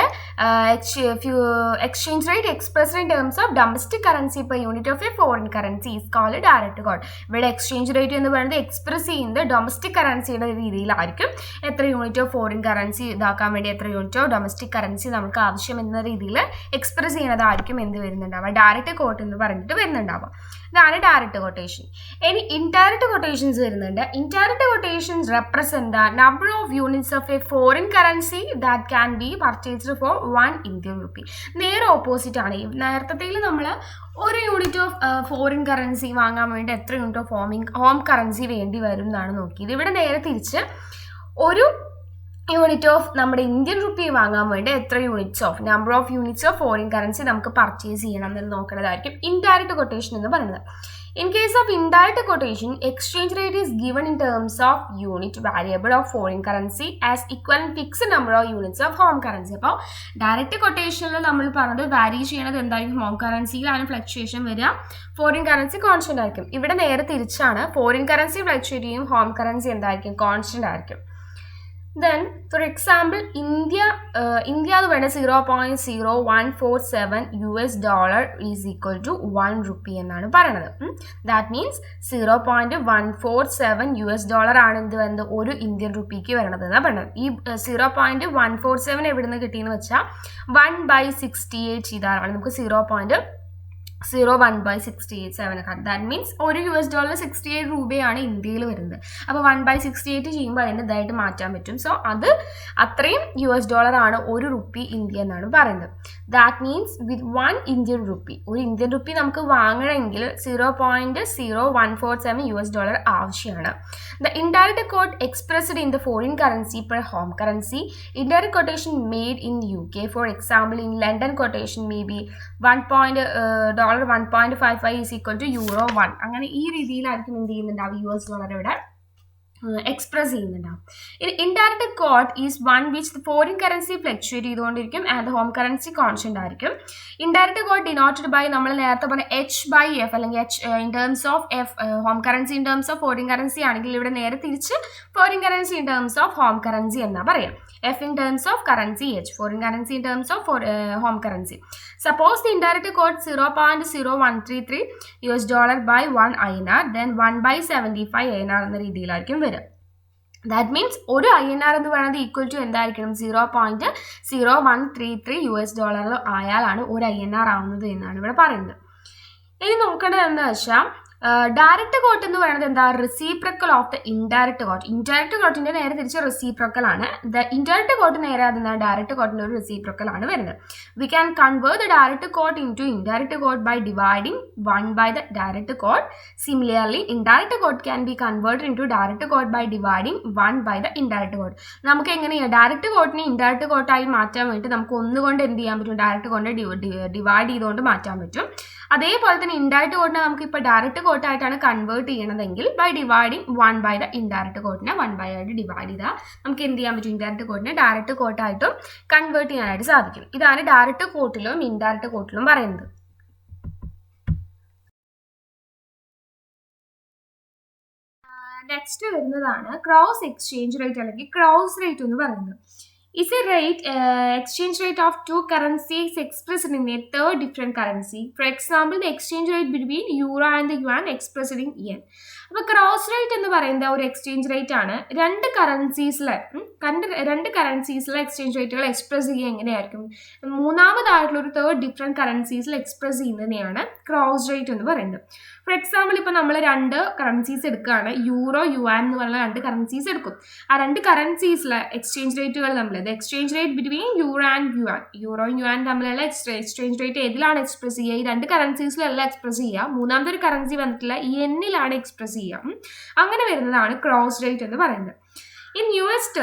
exchange rate expressed in terms of domestic currency per unit of a foreign currency is called direct quote. ഇവിടെ എക്സ്ചേഞ്ച് റേറ്റ് എന്ന് പറയുന്നത് എക്സ്പ്രസ് ചെയ്യുന്നത് ഡൊമസ്റ്റിക് കറൻസിയുടെ രീതിയിലായിരിക്കും. എത്ര യൂണിറ്റ് ഓഫ് ഫോറിൻ കറൻസി ഇതാക്കാൻ വേണ്ടി എത്ര യൂണിറ്റ് ഓഫ് ഡൊമസ്റ്റിക് കറൻസി നമുക്ക് ആവശ്യം എന്ന രീതിയിൽ എക്സ്പ്രസ് ചെയ്യുന്നതായിരിക്കും എന്ത് വരുന്നുണ്ടാവുക, ഡയറക്റ്റ് കോട്ട് എന്ന് പറഞ്ഞിട്ട് വരുന്നുണ്ടാവുക. ഇതാണ് ഡയറക്റ്റ് കൊട്ടേഷൻ. ഇനി ഇൻഡയറക്റ്റ് കൊട്ടേഷൻസ് വരുന്നുണ്ട്. Indirect quotations represent the number of units of a foreign currency that can be purchased for 1 Indian rupee. നേരെ ഓപ്പോസിറ്റ് ആണ്. നേരത്തെ നമ്മൾ ഒരു യൂണിറ്റ് ഓഫ് ഫോറിൻ കറൻസി വാങ്ങാൻ വേണ്ടി എത്ര യൂണിറ്റ് ഓഫ് ഹോം കറൻസി വേണ്ടി വരും എന്നാണ് നോക്കിയത്. ഇവിടെ നേരെ തിരിച്ച് ഒരു യൂണിറ്റ് ഓഫ് നമ്മുടെ ഇന്ത്യൻ റുപ്പി വാങ്ങാൻ വേണ്ടി എത്ര number of units of foreign currency നമുക്ക് പർച്ചേസ് ചെയ്യണം എന്ന് നോക്കുന്നതായിരിക്കും ഇൻഡയറക്റ്റ് കൊട്ടേഷൻ എന്ന് പറയുന്നത്. In case of indirect quotation, exchange rate is given in terms of unit variable of foreign currency as equivalent fixed number of units of home currency. അപ്പോൾ direct കൊട്ടേഷനിൽ നമ്മൾ പറഞ്ഞത് വാരി ചെയ്യണത് എന്തായിരിക്കും, ഹോം കറൻസിയിലാണ് ഫ്ലക്ച്വേഷൻ വരിക, foreign currency constant ആയിരിക്കും. ഇവിടെ നേരെ തിരിച്ചാണ്, ഫോറിൻ കറൻസി ഫ്ലക്ച്വേറ്റ് ചെയ്യും, ഹോം കറൻസി എന്തായിരിക്കും, കോൺസ്റ്റന്റ് ആയിരിക്കും. Then, for example, India എന്ന് പറയുന്നത് 0.0147 is equal to 1 rupee എന്നാണ് പറയുന്നത്. That means 0.147 ആണ് എന്ത് വരുന്നത്, ഒരു ഇന്ത്യൻ റുപ്പിക്ക് വരുന്നത് എന്നാണ് പറയുന്നത്. ഈ 0.147 എവിടെ നിന്ന് കിട്ടിയെന്ന് വെച്ചാൽ 1/68 ചെയ്താലാണ് നമുക്ക് 0.01/68. ദാറ്റ് മീൻസ് ഒരു $1 68 രൂപയാണ് ഇന്ത്യയിൽ വരുന്നത്. അപ്പോൾ 1/68 ചെയ്യുമ്പോൾ അതിൻ്റെ ഇതായിട്ട് മാറ്റാൻ പറ്റും. സോ അത് അത്രയും $1 ആണ് ഒരു റുപ്പി ഇന്ത്യ എന്നാണ് പറയുന്നത്. That means with 1 Indian rupee, ഒരു ഇന്ത്യൻ റുപ്പി നമുക്ക് വാങ്ങണമെങ്കിൽ 0.0147 ആവശ്യമാണ്. The indirect quote expressed in the foreign currency per home currency. Indirect quotation made in UK. For example, in London quotation may be $1.55 is equal to €1. അങ്ങനെ ഈ രീതിയിലായിരിക്കും എന്ത് ചെയ്യുന്നുണ്ടാവും, $1 ഇവിടെ എക്സ്പ്രസ് ചെയ്യുന്നുണ്ടാവും. ഇനി indirect quote is one which foreign currency fluctuate ചെയ്തുകൊണ്ടിരിക്കും and home currency constant ആയിരിക്കും. ഇൻഡയറക്റ്റ് കോട്ട് ഡിനോട്ടഡ് ബൈ നമ്മൾ നേരത്തെ പറഞ്ഞ H/F അല്ലെങ്കിൽ H in terms of F, home currency in terms of foreign currency ആണെങ്കിൽ ഇവിടെ നേരെ തിരിച്ച് foreign currency in terms of home currency എന്നാ പറയാം. F in terms of currency, H foreign currency in terms of home currency. Suppose the indirect quote $0.0133 by 1 INR, then 1/75 INR എന്ന രീതിയിലായിരിക്കും വരിക. That means ഒരു INR എന്ന് പറയുന്നത് equal to എന്തായിരിക്കണം, $0.0133 ആയാലാണ് ഒരു INR ആവുന്നത് എന്നാണ് ഇവിടെ പറയുന്നത്. ഇനി നോക്കേണ്ടത് എന്താ വെച്ചാൽ, ഡയറക്റ്റ് കോട്ട് എന്ന് പറയുന്നത് എന്താ, reciprocal of the indirect quote. Indirect കോട്ടിന്റെ നേരെ തിരിച്ച് റെസിപ്രോക്കൽ ആണ്. ദ ഇൻഡയറക്റ്റ് കോട്ട് നേരെ അതെന്താ, ഡയറക്റ്റ് കോട്ടിന്റെ ഒരു റെസിപ്രോക്കൽ ആണ് വരുന്നത്. We can convert the direct quote into indirect quote by dividing 1 by the direct quote. Similarly, indirect quote can be converted into direct quote by dividing 1 by the indirect quote. നമുക്ക് എങ്ങനെയാണ് direct കോട്ടിനെ indirect Kottayi മാറ്റാൻ വേണ്ടി നമുക്ക് ഒന്നുകൊണ്ട് എന്ത് ചെയ്യാൻ പറ്റും, direct കൊണ്ട് ഡിവൈഡ് ചെയ്തുകൊണ്ട് മാറ്റാൻ പറ്റും. അതേപോലെ തന്നെ ഇൻഡയറക്റ്റ് കോട്ടിനെ നമുക്ക് ഇപ്പോൾ ഡയറക്റ്റ് കോട്ടായിട്ടാണ് കൺവേർട്ട് ചെയ്യണതെങ്കിൽ by dividing 1 by the indirect കോട്ടിനെ 1 by ആയിട്ട് ഡിവൈഡ് ചെയ്താൽ നമുക്ക് എന്ത് ചെയ്യാൻ പറ്റും, ഇൻഡയറക്റ്റ് കോട്ടിനെ ഡയറക്റ്റ് കോട്ടായിട്ടും കൺവേർട്ട് ചെയ്യാനായിട്ട് സാധിക്കും. ഇതാണ് ഡയറക്റ്റ് കോട്ടിലും ഇൻഡയറക്റ്റ് കോട്ടിലും പറയുന്നത്. നെക്സ്റ്റ് വരുന്നതാണ് ക്രോസ് എക്സ്ചേഞ്ച് റേറ്റ് അല്ലെങ്കിൽ ക്രോസ് റേറ്റ് എന്ന് പറയുന്നത്. is a rate exchange rate of two currencies expressed in a third different currency. For example, the exchange rate between euro and the yuan expressed in yen. അപ്പോൾ cross rate എന്ന് പറയുന്ന ഒരു exchange rate ആണ് രണ്ട് കറൻസീസിലെ exchange റേറ്റുകൾ express ചെയ്യുക എങ്ങനെയായിരിക്കും, മൂന്നാമതായിട്ടുള്ള ഒരു തേർഡ് ഡിഫറെൻറ്റ് കറൻസീസിൽ എക്സ്പ്രസ് ചെയ്യുന്നതിനെയാണ് ക്രോസ് റേറ്റ് എന്ന് പറയുന്നത്. ഫോർ എക്സാമ്പിൾ ഇപ്പോൾ നമ്മൾ രണ്ട് കറൻസീസ് എടുക്കുകയാണ്, യൂറോ യുവാൻ എന്ന് പറയുന്ന രണ്ട് കറൻസീസ് എടുക്കും. ആ രണ്ട് കറൻസീസിലെ എക്സ്ചേഞ്ച് റേറ്റുകൾ തമ്മിൽ exchange rate between euro and yuan, യൂറോയും യുവാൻ തമ്മിലുള്ള എക്സ്ചേഞ്ച് റേറ്റ് ഏതിലാണ് എക്സ്പ്രസ് ചെയ്യുക, ഈ രണ്ട് കറൻസീസിലല്ല എക്സ്പ്രസ് ചെയ്യുക, മൂന്നാമത്തെ ഒരു കറൻസി വന്നിട്ടില്ല എന്നിലാണ് എക്സ്പ്രസ് ചെയ്യുക. അങ്ങനെ വരുന്നതാണ് ക്രോസ് റേറ്റ് എന്ന് പറയുന്നത്. ഇൻ യു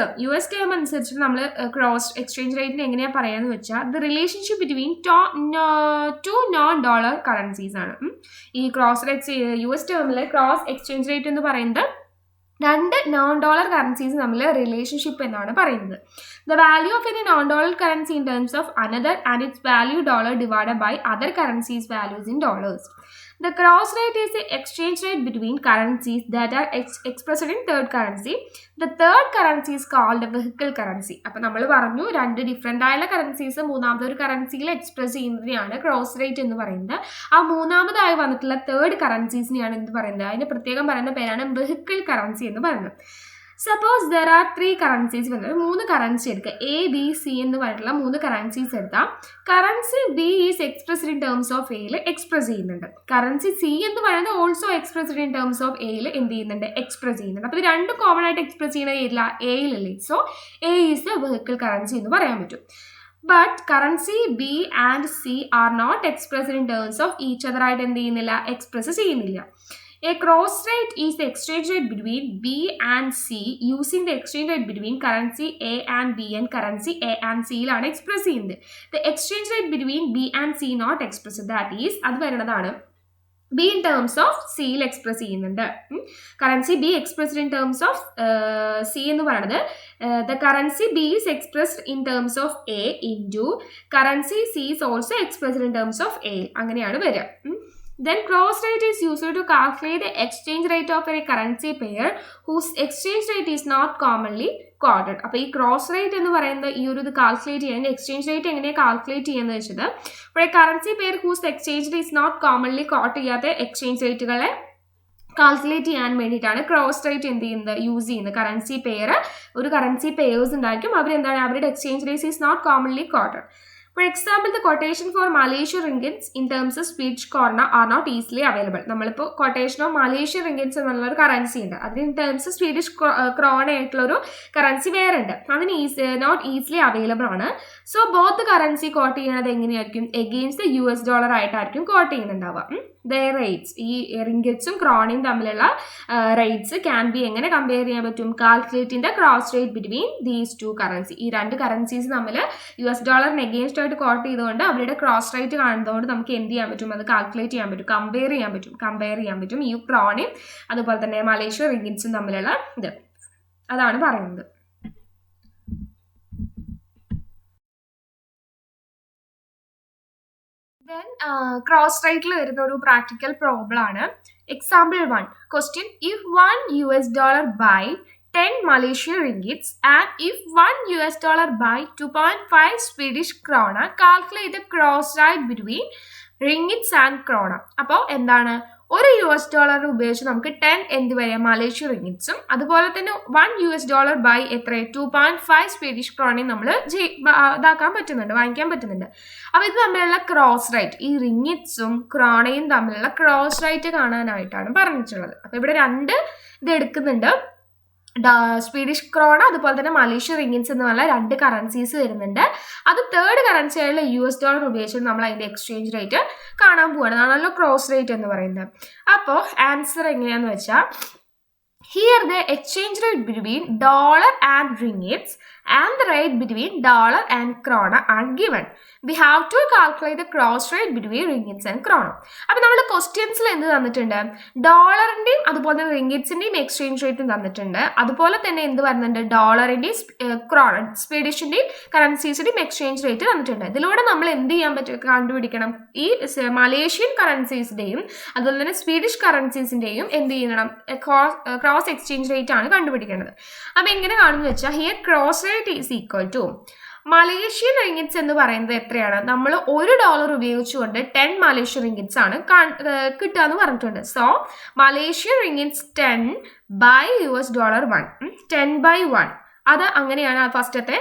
എസ് ടേം അനുസരിച്ച് നമ്മൾ ക്രോസ് എക്സ്ചേഞ്ച് റേറ്റിന് എങ്ങനെയാണ് പറയാന്ന് വെച്ചാൽ the relationship between two non dollar currencies ആണ്. ഈ യു എസ് ടേമിലെ ക്രോസ് എക്സ്ചേഞ്ച് റേറ്റ് എന്ന് പറയുന്നത് രണ്ട് നോൺ ഡോളർ കറൻസീസ് തമ്മിൽ റിലേഷൻഷിപ്പ് എന്നാണ് പറയുന്നത്. The value of any non dollar currency in terms of another and its value dollar divided by other currencies values in dollars. The cross rate is the exchange rate between currencies that are expressed in third currency. The third currency is called a vehicle currency. അപ്പോൾ നമ്മൾ പറഞ്ഞു രണ്ട് different ആയുള്ള currencies മൂന്നാമത്തെ ഒരു കറൻസിയിൽ express ചെയ്യുന്നതിനെയാണ് cross rate എന്ന് പറയുന്നത്. ആ മൂന്നാമതായി വന്നിട്ടുള്ള തേർഡ് കറൻസീസിനെയാണ് എന്ത് പറയുന്നത്, അതിന് പ്രത്യേകം പറയുന്ന പേരാണ് വെഹിക്കിൾ കറൻസി എന്ന് പറയുന്നത്. Suppose there are three currencies വരുന്നത്, മൂന്ന് കറൻസി എടുക്കുക, എ ബി സി എന്ന് പറഞ്ഞിട്ടുള്ള മൂന്ന് കറൻസീസ് എടുത്താൽ currency B is expressed in terms of എയിൽ എക്സ്പ്രസ് ചെയ്യുന്നുണ്ട്, കറൻസി സി എന്ന് പറയുന്നത് also expressed in terms of എയിൽ എന്ത് ചെയ്യുന്നുണ്ട്, എക്സ്പ്രസ് ചെയ്യുന്നുണ്ട്. അപ്പോൾ ഇത് രണ്ടും കോമൺ ആയിട്ട് എക്സ്പ്രസ് ചെയ്യുന്നത് ഏതില്ല, എയിലല്ലേ. So A is the vehicle currency എന്ന് പറയാൻ പറ്റും. But currency B and C are not expressed in terms of each other ആയിട്ട് എന്ത് ചെയ്യുന്നില്ല, എക്സ്പ്രസ് ചെയ്യുന്നില്ല. A cross rate is the exchange rate between B and C using the exchange rate between currency A and B and currency A and C യിലാണ് express ചെയ്യുന്നത്. The exchange rate between B and C not expressed, that is അത് വരുന്നതാണ് be in terms of സിയിൽ express ചെയ്യുന്നുണ്ട്. Currency be expressed in terms of C എന്ന് പറയുന്നത് the currency B is expressed in terms of A into currency C is also expressed in terms of A, അങ്ങനെയാണ് വരിക. Then cross rate is used to calculate the exchange rate of a currency pair whose exchange rate is not commonly quoted. അപ്പോൾ ഈ cross rate എന്ന് പറയുന്നത് ഈ ഒരു ഇത് calculate ചെയ്യാൻ എക്സ്ചേഞ്ച് റേറ്റ് എങ്ങനെയാണ് കാൽക്കുലേറ്റ് ചെയ്യുന്നത് വെച്ചത്, അപ്പോൾ currency pair whose exchange is not commonly quote ചെയ്യാത്ത എക്സ്ചേഞ്ച് റേറ്റുകളെ കാൽക്കുലേറ്റ് ചെയ്യാൻ വേണ്ടിയിട്ടാണ് ക്രോസ് റേറ്റ് എന്ത് ചെയ്യുന്നത്, യൂസ് ചെയ്യുന്നത്. കറൻസി പെയർ ഒരു കറൻസി പെയേഴ്സ് ഉണ്ടായിരിക്കും, അവരെന്താണ് അവരുടെ exchange rate is not commonly quoted. For example, the quotation for Malaysian ringgits in terms of Swedish krona are not easily available. നമ്മളിപ്പോൾ quotation of Malaysian ringgits എന്നുള്ളൊരു currency ഉണ്ട്, അതിന് in terms Swedish krona ആയിട്ടുള്ളൊരു currency വേറെ ഉണ്ട്, അതിന് not easily available ആണ്. So both currency coat ചെയ്യുന്നത് എങ്ങനെയായിരിക്കും, എഗെയിൻസ്റ്റ് ദ US ഡോളർ ആയിട്ടായിരിക്കും കോട്ട് ചെയ്യുന്നുണ്ടാവുക. ദയർ റേറ്റ്സ് ഈ റിംഗറ്റ്സും ക്രോണയും തമ്മിലുള്ള റേറ്റ്സ് ക്യാൻ ബി എങ്ങനെ കമ്പയർ ചെയ്യാൻ പറ്റും, calculating the cross rate between these two currency. ഈ രണ്ട് കറൻസീസ് തമ്മിൽ US ഡോളറിന് എഗെയിൻസ്റ്റ് ആയിട്ട് കോട്ട് ചെയ്തുകൊണ്ട് അവരുടെ ക്രോസ് റേറ്റ് കാണുന്നതുകൊണ്ട് നമുക്ക് എന്ത് ചെയ്യാൻ പറ്റും, അത് കാൽക്കുലേറ്റ് ചെയ്യാൻ പറ്റും, കമ്പയർ ചെയ്യാൻ പറ്റും ഈ ക്രോണയും അതുപോലെ തന്നെ മലേഷ്യ റിംഗറ്റ്സും തമ്മിലുള്ള ഇത്, അതാണ് പറയുന്നത്. Then cross rate വരുന്ന ഒരു പ്രാക്ടിക്കൽ പ്രോബ്ലം ആണ്. Example 1 question, if $1 buy 10 Malaysian ringgits and if $1 buy 2.5 Swedish krona, calculate the cross rate between ringgits and krona. അപ്പോൾ എന്താണ്, ഒരു $1 ഉപയോഗിച്ച് നമുക്ക് 10 എന്ത് വരാം, മലേഷ്യ റിംഗിറ്റ്സും അതുപോലെ തന്നെ $1 ബൈ എത്ര 2.5 സ്വീഡിഷ് ക്രോണയും നമ്മൾ ഇതാക്കാൻ പറ്റുന്നുണ്ട്, വാങ്ങിക്കാൻ പറ്റുന്നുണ്ട്. അപ്പോൾ ഇത് തമ്മിലുള്ള ക്രോസ് റേറ്റ്, ഈ റിംഗിറ്റ്സും ക്രോണയും തമ്മിലുള്ള ക്രോസ് റേറ്റ് കാണാനായിട്ടാണ് പറഞ്ഞിട്ടുള്ളത്. അപ്പോൾ ഇവിടെ രണ്ട് ഇത് എടുക്കുന്നുണ്ട്, സ്വീഡിഷ് ക്രോണ അതുപോലെ തന്നെ മലേഷ്യ റിംഗിറ്റ്സ് എന്ന് പറഞ്ഞ രണ്ട് കറൻസീസ് വരുന്നുണ്ട്. അത് തേർഡ് കറൻസി ആയുള്ള $US ഉപയോഗിച്ച് നമ്മൾ അതിൻ്റെ എക്സ്ചേഞ്ച് റേറ്റ് കാണാൻ പോവുകയാണ്, അതാണല്ലോ ക്രോസ് റേറ്റ് എന്ന് പറയുന്നത്. അപ്പോൾ ആൻസർ എങ്ങനെയാണെന്ന് വെച്ചാൽ, here the exchange rate between dollar and ringgits and the rate between dollar and krona are given. We have to calculate the cross rate between ringgits and krona. അപ്പോൾ നമ്മൾ ക്വസ്റ്റ്യൻസിൽ എന്ത് തന്നിട്ടുണ്ട്, ഡോളറിൻ്റെയും അതുപോലെ തന്നെ റിംഗിറ്റ്സിൻ്റെയും എക്സ്ചേഞ്ച് റേറ്റും തന്നിട്ടുണ്ട്. അതുപോലെ തന്നെ എന്ത് വരുന്നുണ്ട്, ഡോളറിൻ്റെയും ക്രോണ സ്വീഡിഷിൻ്റെയും കറൻസീസിൻ്റെയും എക്സ്ചേഞ്ച് റേറ്റ് തന്നിട്ടുണ്ട്. ഇതിലൂടെ നമ്മൾ എന്ത് ചെയ്യാൻ പറ്റും, കണ്ടുപിടിക്കണം ഈ മലേഷ്യൻ കറൻസീസിൻ്റെയും അതുപോലെ തന്നെ സ്വീഡിഷ് കറൻസീസിൻ്റെയും എന്ത് ചെയ്യണം, ക്രോസ് എക്സ്ചേഞ്ച് റേറ്റ് ആണ് കണ്ടുപിടിക്കേണ്ടത്. അപ്പോൾ എങ്ങനെ കാണുമെന്ന് വെച്ചാൽ, here cross rate rate is equal to Malaysian ringgits എന്ന് പറയുന്നത് എത്രയാണ്? നമ്മൾ $1 ഉപയോഗിച്ചുകൊണ്ട് 10 മലേഷ്യൻ റിംഗിറ്റ്സ് ആണ് കിട്ടുക എന്ന് പറഞ്ഞിട്ടുണ്ട്. സോ മലേഷ്യൻ റിംഗിറ്റ്സ് 10 by $1 10/1 അത് അങ്ങനെയാണ് ഫസ്റ്റത്തെ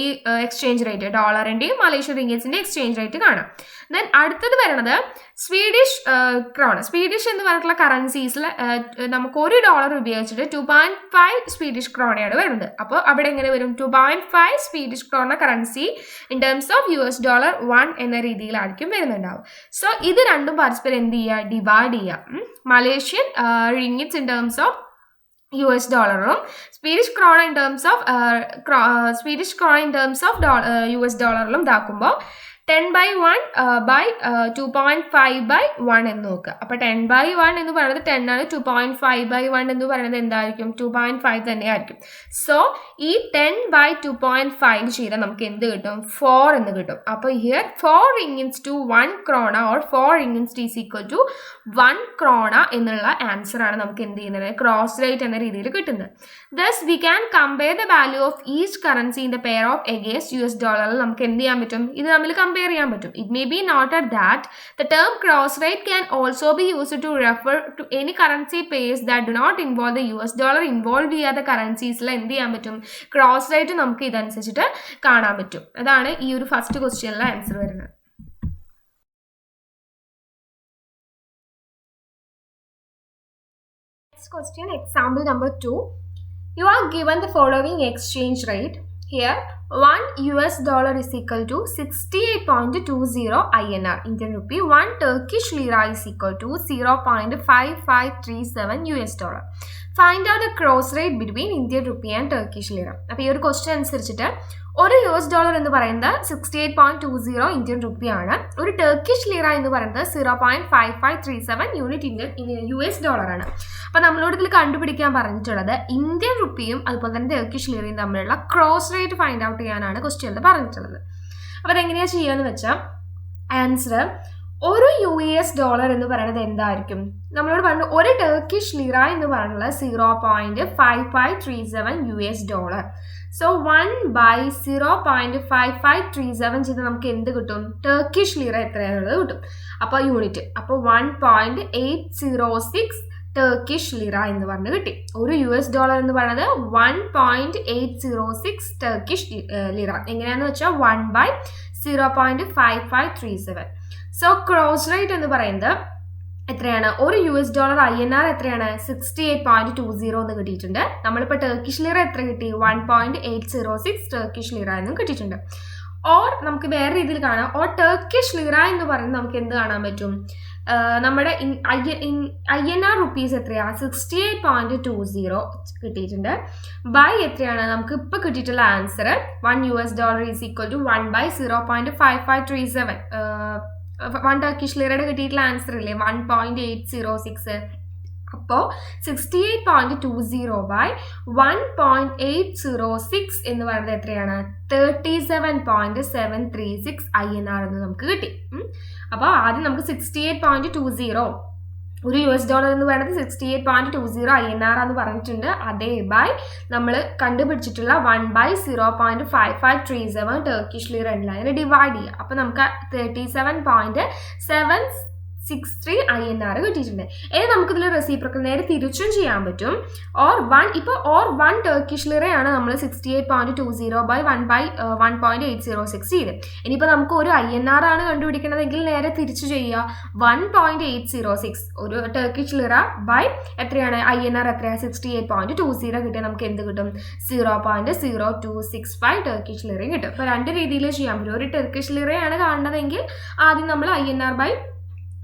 ഈ എക്സ്ചേഞ്ച് റേറ്റ് ഡോളറിൻ്റെയും മലേഷ്യൻ റിംഗിറ്റ്സിൻ്റെ എക്സ്ചേഞ്ച് റേറ്റ് കാണാം. ദെൻ അടുത്തത് വരുന്നത് സ്വീഡിഷ് ക്രോൺ. സ്വീഡിഷ് എന്ന് പറഞ്ഞിട്ടുള്ള കറൻസീസിൽ നമുക്ക് $1 ഉപയോഗിച്ചിട്ട് 2.5 സ്വീഡിഷ് ക്രോണയാണ് വരുന്നത്. അപ്പോൾ അവിടെ എങ്ങനെ വരും? 2.5 Swedish krona currency in terms of $1 എന്ന രീതിയിലായിരിക്കും വരുന്നുണ്ടാവും. സോ ഇത് രണ്ടും പരസ്പരം എന്ത് ചെയ്യുക? ഡിവൈഡ് ചെയ്യുക. മലേഷ്യൻ റിംഗിറ്റ്സ് ഇൻ ടേംസ് ഓഫ് $ഉം Swedish krona in terms of $ലും ഇതാക്കുമ്പോൾ 10/1 by 2.5/1 എന്ന് നോക്കുക. അപ്പോൾ 10/1 എന്ന് പറയുന്നത് 10 ആണ്. 2.5/1 എന്ന് പറയുന്നത് എന്തായിരിക്കും? 2.5 തന്നെയായിരിക്കും. സോ ഈ 10/2.5 ചെയ്താൽ നമുക്ക് എന്ത് കിട്ടും? 4 എന്ന് കിട്ടും. അപ്പോൾ here 4 ringgits to 1 krona or 4 ringgits is equal to 1 krona എന്നുള്ള ആൻസർ ആണ് നമുക്ക് എന്ത് ചെയ്യുന്നത്? ക്രോസ് റേറ്റ് എന്ന രീതിയിൽ കിട്ടുന്നത്. Thus we can compare the value of each currency in the pair of against $. നമുക്ക് എന്ത് ചെയ്യാൻ പറ്റും? ഇത് തമ്മിൽ compare ചെയ്യാൻ പറ്റും. It may be noted that the term cross rate can also be used to refer to any currency pairs that do not involve the $. involved ചെയ്യാത്ത കറൻസീസിൽ എന്ത് ചെയ്യാൻ പറ്റും? ക്രോസ് റേറ്റ് നമുക്ക് ഇതനുസരിച്ചിട്ട് കാണാൻ പറ്റും. അതാണ് ഈ ഒരു ഫസ്റ്റ് ക്വസ്റ്റ്യനിലെ ആൻസർ വരുന്നത്. Next question, example number 2. You are given the following exchange rate. Here, $1 is equal to 68.20 INR Indian rupee. 1 Turkish lira is equal to 0.5537 Find out the cross rate between Indian rupee and Turkish lira. അപ്പോൾ ഈ ഒരു question അനുസരിച്ചിട്ട് ഒരു $. എന്ന് പറയുന്നത് 68.20 Indian rupee ആണ്. ഒരു Turkish lira എന്ന് പറയുന്നത് 0.5537 യൂണിറ്റ് $. ആണ്. അപ്പോൾ നമ്മളോട് ഇതിൽ കണ്ടുപിടിക്കാൻ പറഞ്ഞിട്ടുള്ളത് ഇന്ത്യൻ റുപ്പിയും അതുപോലെ തന്നെ ടർക്കിഷ് ലീറയും തമ്മിലുള്ള ക്രോസ് റേറ്റ് ഫൈൻഡ് ഔട്ട് ചെയ്യാനാണ് ക്വസ്റ്റ്യനിൽ പറഞ്ഞിട്ടുള്ളത്. അപ്പോൾ അതെങ്ങനെയാണ് ചെയ്യുകയെന്ന് വെച്ചാൽ ആൻസർ ഒരു $. എന്ന് പറയുന്നത് എന്തായിരിക്കും? നമ്മളോട് പറഞ്ഞു ഒരു ടർക്കിഷ് ലീറ എന്ന് പറയുന്നത് 0.5537 സോ 1/0.5537 ചെയ്ത് നമുക്ക് എന്ത് കിട്ടും? ടർക്കിഷ് ലീറ എത്രയാണുള്ളത് കിട്ടും. അപ്പോൾ യൂണിറ്റ് അപ്പോൾ 1.806 ടർക്കിഷ് ലീറ എന്ന് പറഞ്ഞ് കിട്ടി. ഒരു $. എന്ന് പറയുന്നത് 1.806 ടർക്കിഷ് ലീറ. എങ്ങനെയാണെന്ന് വെച്ചാൽ 1/0.5537. സോ ക്രോസ് റേറ്റ് എന്ന് പറയുന്നത് എത്രയാണ്? ഒരു $. INR എത്രയാണ്? 68.20 എന്ന് കിട്ടിയിട്ടുണ്ട്. നമ്മളിപ്പോൾ ടർക്കിഷ് ലീറ എത്ര കിട്ടി? 1.806 ടർക്കിഷ് ലീറ എന്നും കിട്ടിയിട്ടുണ്ട്. ഓർ നമുക്ക് വേറെ രീതിയിൽ കാണാം. ഓർ ടർക്കിഷ് ലീറ എന്ന് പറയുന്നത് നമുക്ക് എന്ത് കാണാൻ പറ്റും? നമ്മുടെ INR റുപ്പീസ് എത്രയാണ്? 68.20 കിട്ടിയിട്ടുണ്ട്. ബൈ എത്രയാണ്? നമുക്ക് ഇപ്പോൾ കിട്ടിയിട്ടുള്ള answer $1 is equal to 1/0.5537 1 Turkish ലീറയുടെ കിട്ടിയിട്ടുള്ള ആൻസർ ഇല്ലേ 1.806. അപ്പോൾ 68.20 ബൈ 1.806 എന്ന് പറയുന്നത് എത്രയാണ്? 37.736 INR എന്ന് നമുക്ക് കിട്ടി. അപ്പോൾ ആദ്യം നമുക്ക് 68.20 ഒരു $. എന്ന് പറയുന്നത് 68.20 INR എന്ന് പറഞ്ഞിട്ടുണ്ട്. അതേ ബൈ നമ്മൾ കണ്ടുപിടിച്ചിട്ടുള്ള 1/0.5537 ടർക്കിഷ് ലീറ ഉണ്ടല്ലോ അതിനെ ഡിവൈഡ് ചെയ്യുക. അപ്പോൾ നമുക്ക് 37.763 INR കിട്ടിയിട്ടുണ്ട്. ഇനി നമുക്കിതിൽ റെസിപ്രോക്കൽ നേരെ തിരിച്ചും ചെയ്യാൻ പറ്റും. ഓർ 1 ടർക്കിഷ് ലീറയാണ് നമ്മൾ 68.20 ബൈ 1.806 ചെയ്ത്. ഇനിയിപ്പോൾ നമുക്ക് ഒരു INR ആണ് കണ്ടുപിടിക്കണതെങ്കിൽ നേരെ തിരിച്ചു ചെയ്യുക. 1.806 ഒരു ടർക്കിഷ് ലീറ ബൈ എത്രയാണ്? INR എത്രയാണ്? 68.20 കിട്ടിയാൽ നമുക്ക് എന്ത് കിട്ടും? 0.0265 ടർക്കിഷ് ലീറയും കിട്ടും. അപ്പോൾ രണ്ട് രീതിയിൽ ചെയ്യാൻ പറ്റും. ഒരു ടർക്കിഷ് ലീറയാണ് കാണുന്നതെങ്കിൽ ആദ്യം നമ്മൾ INR ബൈ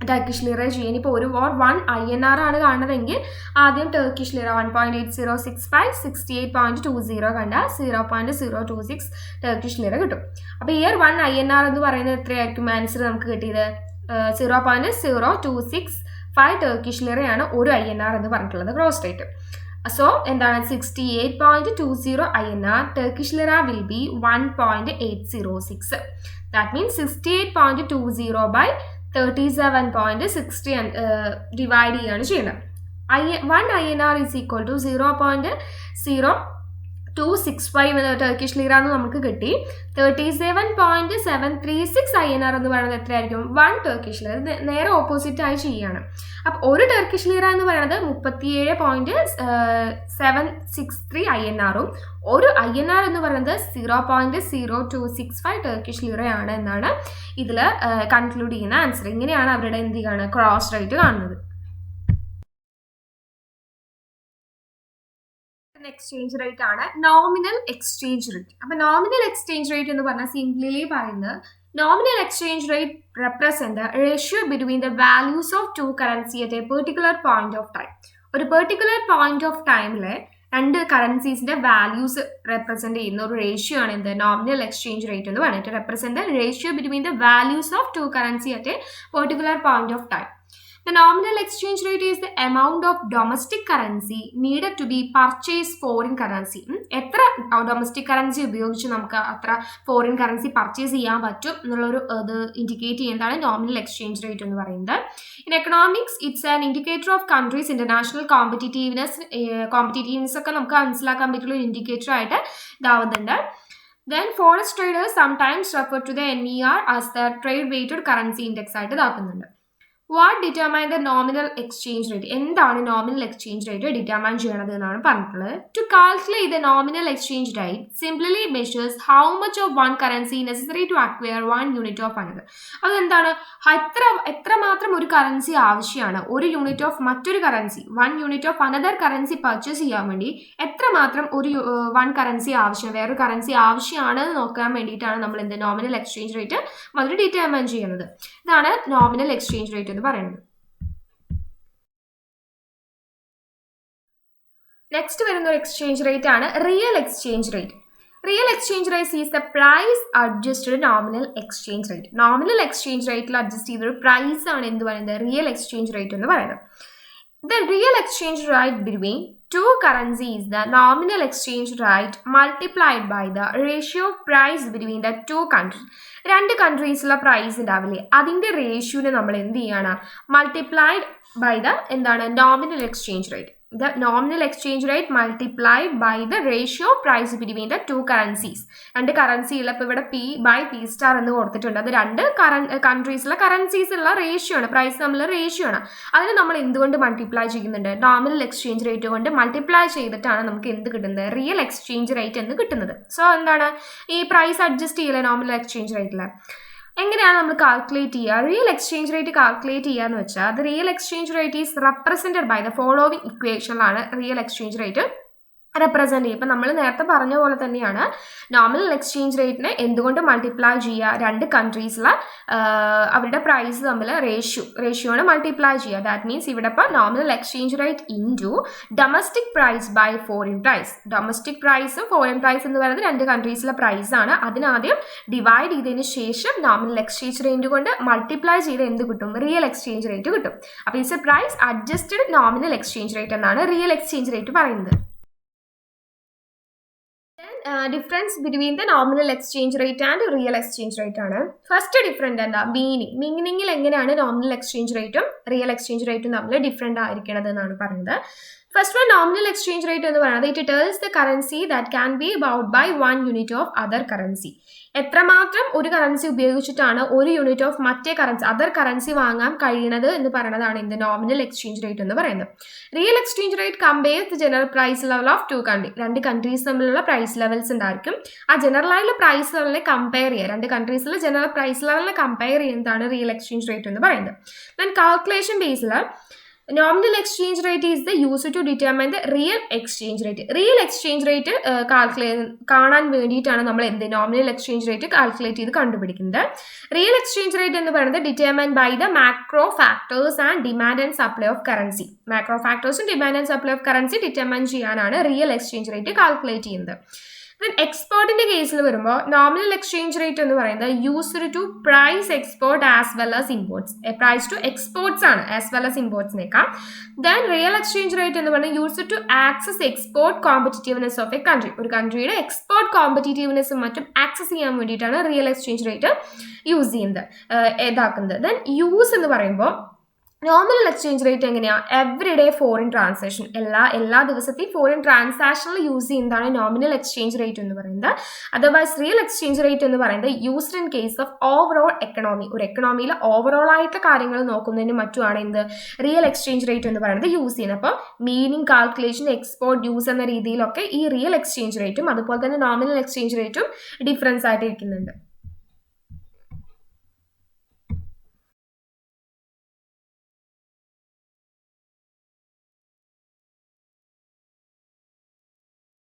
ടർക്കിഷ് ലീറ ചെയ്യാൻ. ഇപ്പോൾ ഒരു ഓർ 1 INR ആണ് കാണുന്നതെങ്കിൽ ആദ്യം ടർക്കിഷ് ലീറ 1.8065 68.20 കണ്ട 0.026 ടർക്കിഷ് ലീറ കിട്ടും. അപ്പോൾ ഇയർ 1 INR എന്ന് പറയുന്നത് എത്രയായിരിക്കും ആൻസർ നമുക്ക് കിട്ടിയത്? 0.0265 ടർക്കിഷ് ലീറയാണ് ഒരു INR എന്ന് പറഞ്ഞിട്ടുള്ളത് ക്രോസ് റേറ്റ്. സോ എന്താണ്? 68.20 INR Turkish lira will be 1.806. That means 68.20 by 37.60 divide ചെയ്യുകയാണ് ചെയ്യുന്നത്. 1 INR ഈസ് ഈക്വൽ ടു 0.0 265 എന്ന ടർക്കിഷ് ലീറ എന്ന് നമുക്ക് കിട്ടി. 37.736 INR എന്ന് പറയുന്നത് എത്രയായിരിക്കും? 1 ടർക്കിഷ് ലീറ. നേരെ ഓപ്പോസിറ്റ് ആയി ചെയ്യാണ്. അപ്പോൾ ഒരു ടർക്കിഷ് ലീറ എന്ന് പറയുന്നത് 37.763 INR-ഉം ഒരു INR എന്ന് പറയുന്നത് 0.0265 ടർക്കിഷ് ലീറയാണ് എന്നാണ് ഇതിൽ കൺക്ലൂഡ് ചെയ്യുന്ന ആൻസർ. ഇങ്ങനെയാണ് അവരുടെ എന്ത് ചെയ്യാണ് ക്രോസ് റേറ്റ് കാണുന്നത്. എക്സ്ചേഞ്ച് റേറ്റ് ആണ് നോമിനൽ എക്സ്ചേഞ്ച് റേറ്റ്. അപ്പൊ നോമിനൽ എക്സ്ചേഞ്ച് റേറ്റ് എന്ന് പറഞ്ഞാൽ സിംപ്ലി പറയുന്നത് nominal exchange rate represent ratio between the values of two currency at A particular point of time. ഒരു പെർട്ടിക്കുലർ പോയിന്റ് ഓഫ് ടൈമിലെ രണ്ട് കറൻസീസിന്റെ values represent ചെയ്യുന്ന ഒരു ratio ആണ് എന്ത് നോമിനൽ എക്സ്ചേഞ്ച് റേറ്റ് എന്ന് പറയുന്നത്. Represent ratio between the values of two currency at A particular point of time. The nominal exchange rate is the amount of domestic currency needed to be purchased foreign currency. എത്ര domestic currency ഉപയോഗിച്ച് നമുക്ക് അത്ര foreign currency purchase ചെയ്യാൻ പറ്റും എന്നുള്ളൊരു ഇത് indicate ചെയ്യുന്നതാണ് nominal exchange rate എന്ന് പറയുന്നത്. In economics it's an indicator of countries international competitiveness ഒക്കെ നമുക്ക് മനസ്സിലാക്കാൻ പറ്റുള്ള ഒരു ഇൻഡിക്കേറ്റർ ആയിട്ട് ഇതാവുന്നുണ്ട്. Then forex traders sometimes refer to the NER as the trade weighted currency index ആയിട്ട് ഇതാക്കുന്നുണ്ട്. What determine the nominal exchange rate? എന്താണ് നോമിനൽ എക്സ്ചേഞ്ച് റേറ്റ് ഡിറ്റർമൈൻ ചെയ്യണത് എന്നാണ് പറഞ്ഞിട്ടുള്ളത്. To calculate the nominal exchange rate simply measures how much of one currency necessary to acquire 1 unit of another. അതെന്താണ്? എത്രമാത്രം ഒരു കറൻസി ആവശ്യമാണ് ഒരു യൂണിറ്റ് ഓഫ് മറ്റൊരു കറൻസി 1 unit of another currency purchase ചെയ്യാൻ വേണ്ടി എത്രമാത്രം ഒരു 1 കറൻസി ആവശ്യം വേറൊരു കറൻസി ആവശ്യമാണ് എന്ന് നോക്കാൻ വേണ്ടിയിട്ടാണ് നമ്മൾ എന്ത് നോമിനൽ എക്സ്ചേഞ്ച് റേറ്റ് വളരെ ഡിറ്റർമൈൻ ചെയ്യുന്നത്. ഇതാണ് നോമിനൽ എക്സ്ചേഞ്ച് റേറ്റ് എന്ന് പറയുന്നത്. നെക്സ്റ്റ് വരുന്ന ഒരു എക്സ്ചേഞ്ച് റേറ്റ് ആണ് real exchange rate. Real exchange rate is the price adjusted nominal exchange rate. Nominal exchange റേറ്റിൽ അഡ്ജസ്റ്റ് ചെയ്തൊരു പ്രൈസ് ആണ് എന്ത് പറയുന്നത് റിയൽ എക്സ്ചേഞ്ച് റേറ്റ് എന്ന് പറയുന്നത്. The real exchange rate between two currencies, the nominal exchange rate multiplied by the ratio of price between the two countries. രണ്ട് കൺട്രീസിലുള്ള price ഉണ്ടാവില്ലേ അതിൻ്റെ റേഷ്യോനെ നമ്മൾ എന്ത് ചെയ്യാണ് മൾട്ടിപ്ലൈഡ് ബൈ ദ എന്താണ് nominal exchange rate. The nominal exchange rate multiplied by the ratio of price between the two currencies. രണ്ട് കറൻസിയുള്ള ഇപ്പോൾ ഇവിടെ P by P star എന്ന് കൊടുത്തിട്ടുണ്ട്. അത് രണ്ട് കൺട്രീസിലെ കറൻസീസുള്ള റേഷ്യോ ആണ്, പ്രൈസ് തമ്മിലുള്ള റേഷ്യോ ആണ്. അതിന് നമ്മൾ എന്തുകൊണ്ട് മൾട്ടിപ്ലൈ ചെയ്യുന്നുണ്ട്? നോമിനൽ എക്സ്ചേഞ്ച് റേറ്റ് കൊണ്ട് മൾട്ടിപ്ലൈ ചെയ്തിട്ടാണ് നമുക്ക് എന്ത് കിട്ടുന്നത് റിയൽ എക്സ്ചേഞ്ച് റേറ്റ് എന്ന് കിട്ടുന്നത്. സോ എന്താണ് ഈ പ്രൈസ് അഡ്ജസ്റ്റ് ചെയ്യില്ല നോമിനൽ എക്സ്ചേഞ്ച് റേറ്റിൽ. എങ്ങനെയാണ് നമ്മൾ കാൽക്കുലേറ്റ് ചെയ്യുക? റിയൽ എക്സ്ചേഞ്ച് റേറ്റ് കാൽക്കുലേറ്റ് ചെയ്യുക എന്ന് വെച്ചാൽ അത് real exchange rate is represented by the following ഇക്വേഷനിലാണ് റിയൽ എക്സ്ചേഞ്ച് റേറ്റ് റെപ്രസെൻറ്റ് ചെയ്യും. ഇപ്പം നമ്മൾ നേരത്തെ പറഞ്ഞ പോലെ തന്നെയാണ് നോമിനൽ എക്സ്ചേഞ്ച് റേറ്റിനെ എന്തുകൊണ്ട് മൾട്ടിപ്ലൈ ചെയ്യുക രണ്ട് കൺട്രീസിലെ അവരുടെ പ്രൈസ് തമ്മിൽ റേഷ്യോയാണ് മൾട്ടിപ്ലൈ ചെയ്യുക. ദാറ്റ് മീൻസ് ഇവിടെ ഇപ്പോൾ nominal exchange rate into domestic price by foreign price. Domestic പ്രൈസും ഫോറിൻ പ്രൈസ് എന്ന് പറയുന്നത് രണ്ട് കൺട്രീസിലെ പ്രൈസാണ്. അതിനാദ്യം ഡിവൈഡ് ചെയ്തതിന് ശേഷം നോമിനൽ എക്സ്ചേഞ്ച് റേറ്റ് കൊണ്ട് മൾട്ടിപ്ലൈ ചെയ്ത് എന്ത് കിട്ടും റിയൽ എക്സ്ചേഞ്ച് റേറ്റ് കിട്ടും. അപ്പോൾ it's a price adjusted nominal exchange rate എന്നാണ് റിയൽ എക്സ്ചേഞ്ച് റേറ്റ് പറയുന്നത്. Difference between the nominal exchange rate and real exchange rate ആണ്. ഫസ്റ്റ് ഡിഫറൻറ്റ് എന്താ? മീനിങ്ങിൽ എങ്ങനെയാണ് നോമിനൽ എക്സ്ചേഞ്ച് റേറ്റും റിയൽ എക്സ്ചേഞ്ച് റേറ്റും തമ്മിൽ ഡിഫറെൻ്റ് ആയിരിക്കണത് എന്നാണ് പറയുന്നത്. First one nominal exchange rate എന്ന് പറയുന്നത് it tells the currency that can be bought by 1 unit of other currency. എത്രമാത്രം ഒരു കറൻസി ഉപയോഗിച്ചിട്ടാണ് ഒരു യൂണിറ്റ് ഓഫ് മറ്റേ കറൻസി അതർ കറൻസി വാങ്ങാൻ കഴിയുന്നത് എന്ന് പറയുന്നതാണ് ഇതിന്റെ നോമിനൽ എക്സ്ചേഞ്ച് റേറ്റ് എന്ന് പറയുന്നത്. Real exchange rate compares the general price level of two country. രണ്ട് കൺട്രീസ് തമ്മിലുള്ള പ്രൈസ് ലെവൽസ് ഉണ്ടായിരിക്കും. ആ ജനറൽ ആയിട്ടുള്ള പ്രൈസ് ലെവലിനെ കമ്പയർ ചെയ്യുക, രണ്ട് കൺട്രീസിലെ ജനറൽ പ്രൈസ് ലെവലിനെ കമ്പയർ ചെയ്യുന്നതാണ് റിയൽ എക്സ്ചേഞ്ച് റേറ്റ് എന്ന് പറയുന്നത്. ദെൻ കാൽക്കുലേഷൻ ബേസിൽ nominal exchange rate is the used to determine the real exchange rate. Real exchange rate കാണാൻ വേണ്ടിയിട്ടാണ് നമ്മൾ എന്ത് നോമിനൽ എക്സ്ചേഞ്ച് റേറ്റ് കാൽക്കുലേറ്റ് ചെയ്ത് കണ്ടുപിടിക്കുന്നത്. റിയൽ എക്സ്ചേഞ്ച് റേറ്റ് എന്ന് പറയുന്നത് determine by the macro factors and demand and supply of currency. Macro ഫാക്ടേഴ്സും demand and supply of currency determine ചെയ്യാനാണ് റിയൽ എക്സ്ചേഞ്ച് റേറ്റ് കാൽക്കുലേറ്റ് ചെയ്യുന്നത്. എക്സ്പോർട്ടിന്റെ കേസിൽ വരുമ്പോൾ നോമിനൽ എക്സ്ചേഞ്ച് റേറ്റ് എന്ന് പറയുന്നത് used to price export as well as imports. Price to exports ആണ് as well as ഇമ്പോർട്ട്സിനേക്കാൾ. ദെൻ റിയൽ എക്സ്ചേഞ്ച് റേറ്റ് എന്ന് പറയുന്നത് used to access export competitiveness of a country. ഒരു കൺട്രിയുടെ എക്സ്പോർട്ട് കോമ്പറ്റീറ്റീവ്നെസ്സും മറ്റും ആക്സസ് ചെയ്യാൻ വേണ്ടിയിട്ടാണ് റിയൽ എക്സ്ചേഞ്ച് റേറ്റ് യൂസ് ചെയ്യുന്നത് ഇതാക്കുന്നത്. ദെൻ യൂസ് എന്ന് പറയുമ്പോൾ നോമിനൽ എക്സ്ചേഞ്ച് റേറ്റ് എങ്ങനെയാ? എവറി ഡേ ഫോറിൻ ട്രാൻസാക്ഷൻ, എല്ലാ ദിവസത്തെയും ഫോറിൻ ട്രാൻസാക്ഷനിൽ യൂസ് ചെയ്യുന്നതാണ് നോമിനൽ എക്സ്ചേഞ്ച് റേറ്റ് എന്ന് പറയുന്നത്. അതർവൈസ് റിയൽ എക്സ്ചേഞ്ച് റേറ്റ് എന്ന് പറയുന്നത് used in case of overall economy, ഒരു എക്കണോമിയിൽ ഓവറോൾ ആയിട്ട് കാര്യങ്ങൾ നോക്കുന്നതിന് മറ്റുമാണ് എന്ത് റിയൽ എക്സ്ചേഞ്ച് റേറ്റ് എന്ന് പറയുന്നത് യൂസ് ചെയ്യുന്നത്. അപ്പോൾ മീനിങ്, കാൽക്കുലേഷൻ, എക്സ്പോർട്ട്, യൂസ് എന്ന രീതിയിലൊക്കെ ഈ റിയൽ എക്സ്ചേഞ്ച് റേറ്റും അതുപോലെ തന്നെ നോമിനൽ എക്സ്ചേഞ്ച് റേറ്റും ഡിഫറൻസ് ആയിട്ട് ഇരിക്കുന്നുണ്ട്.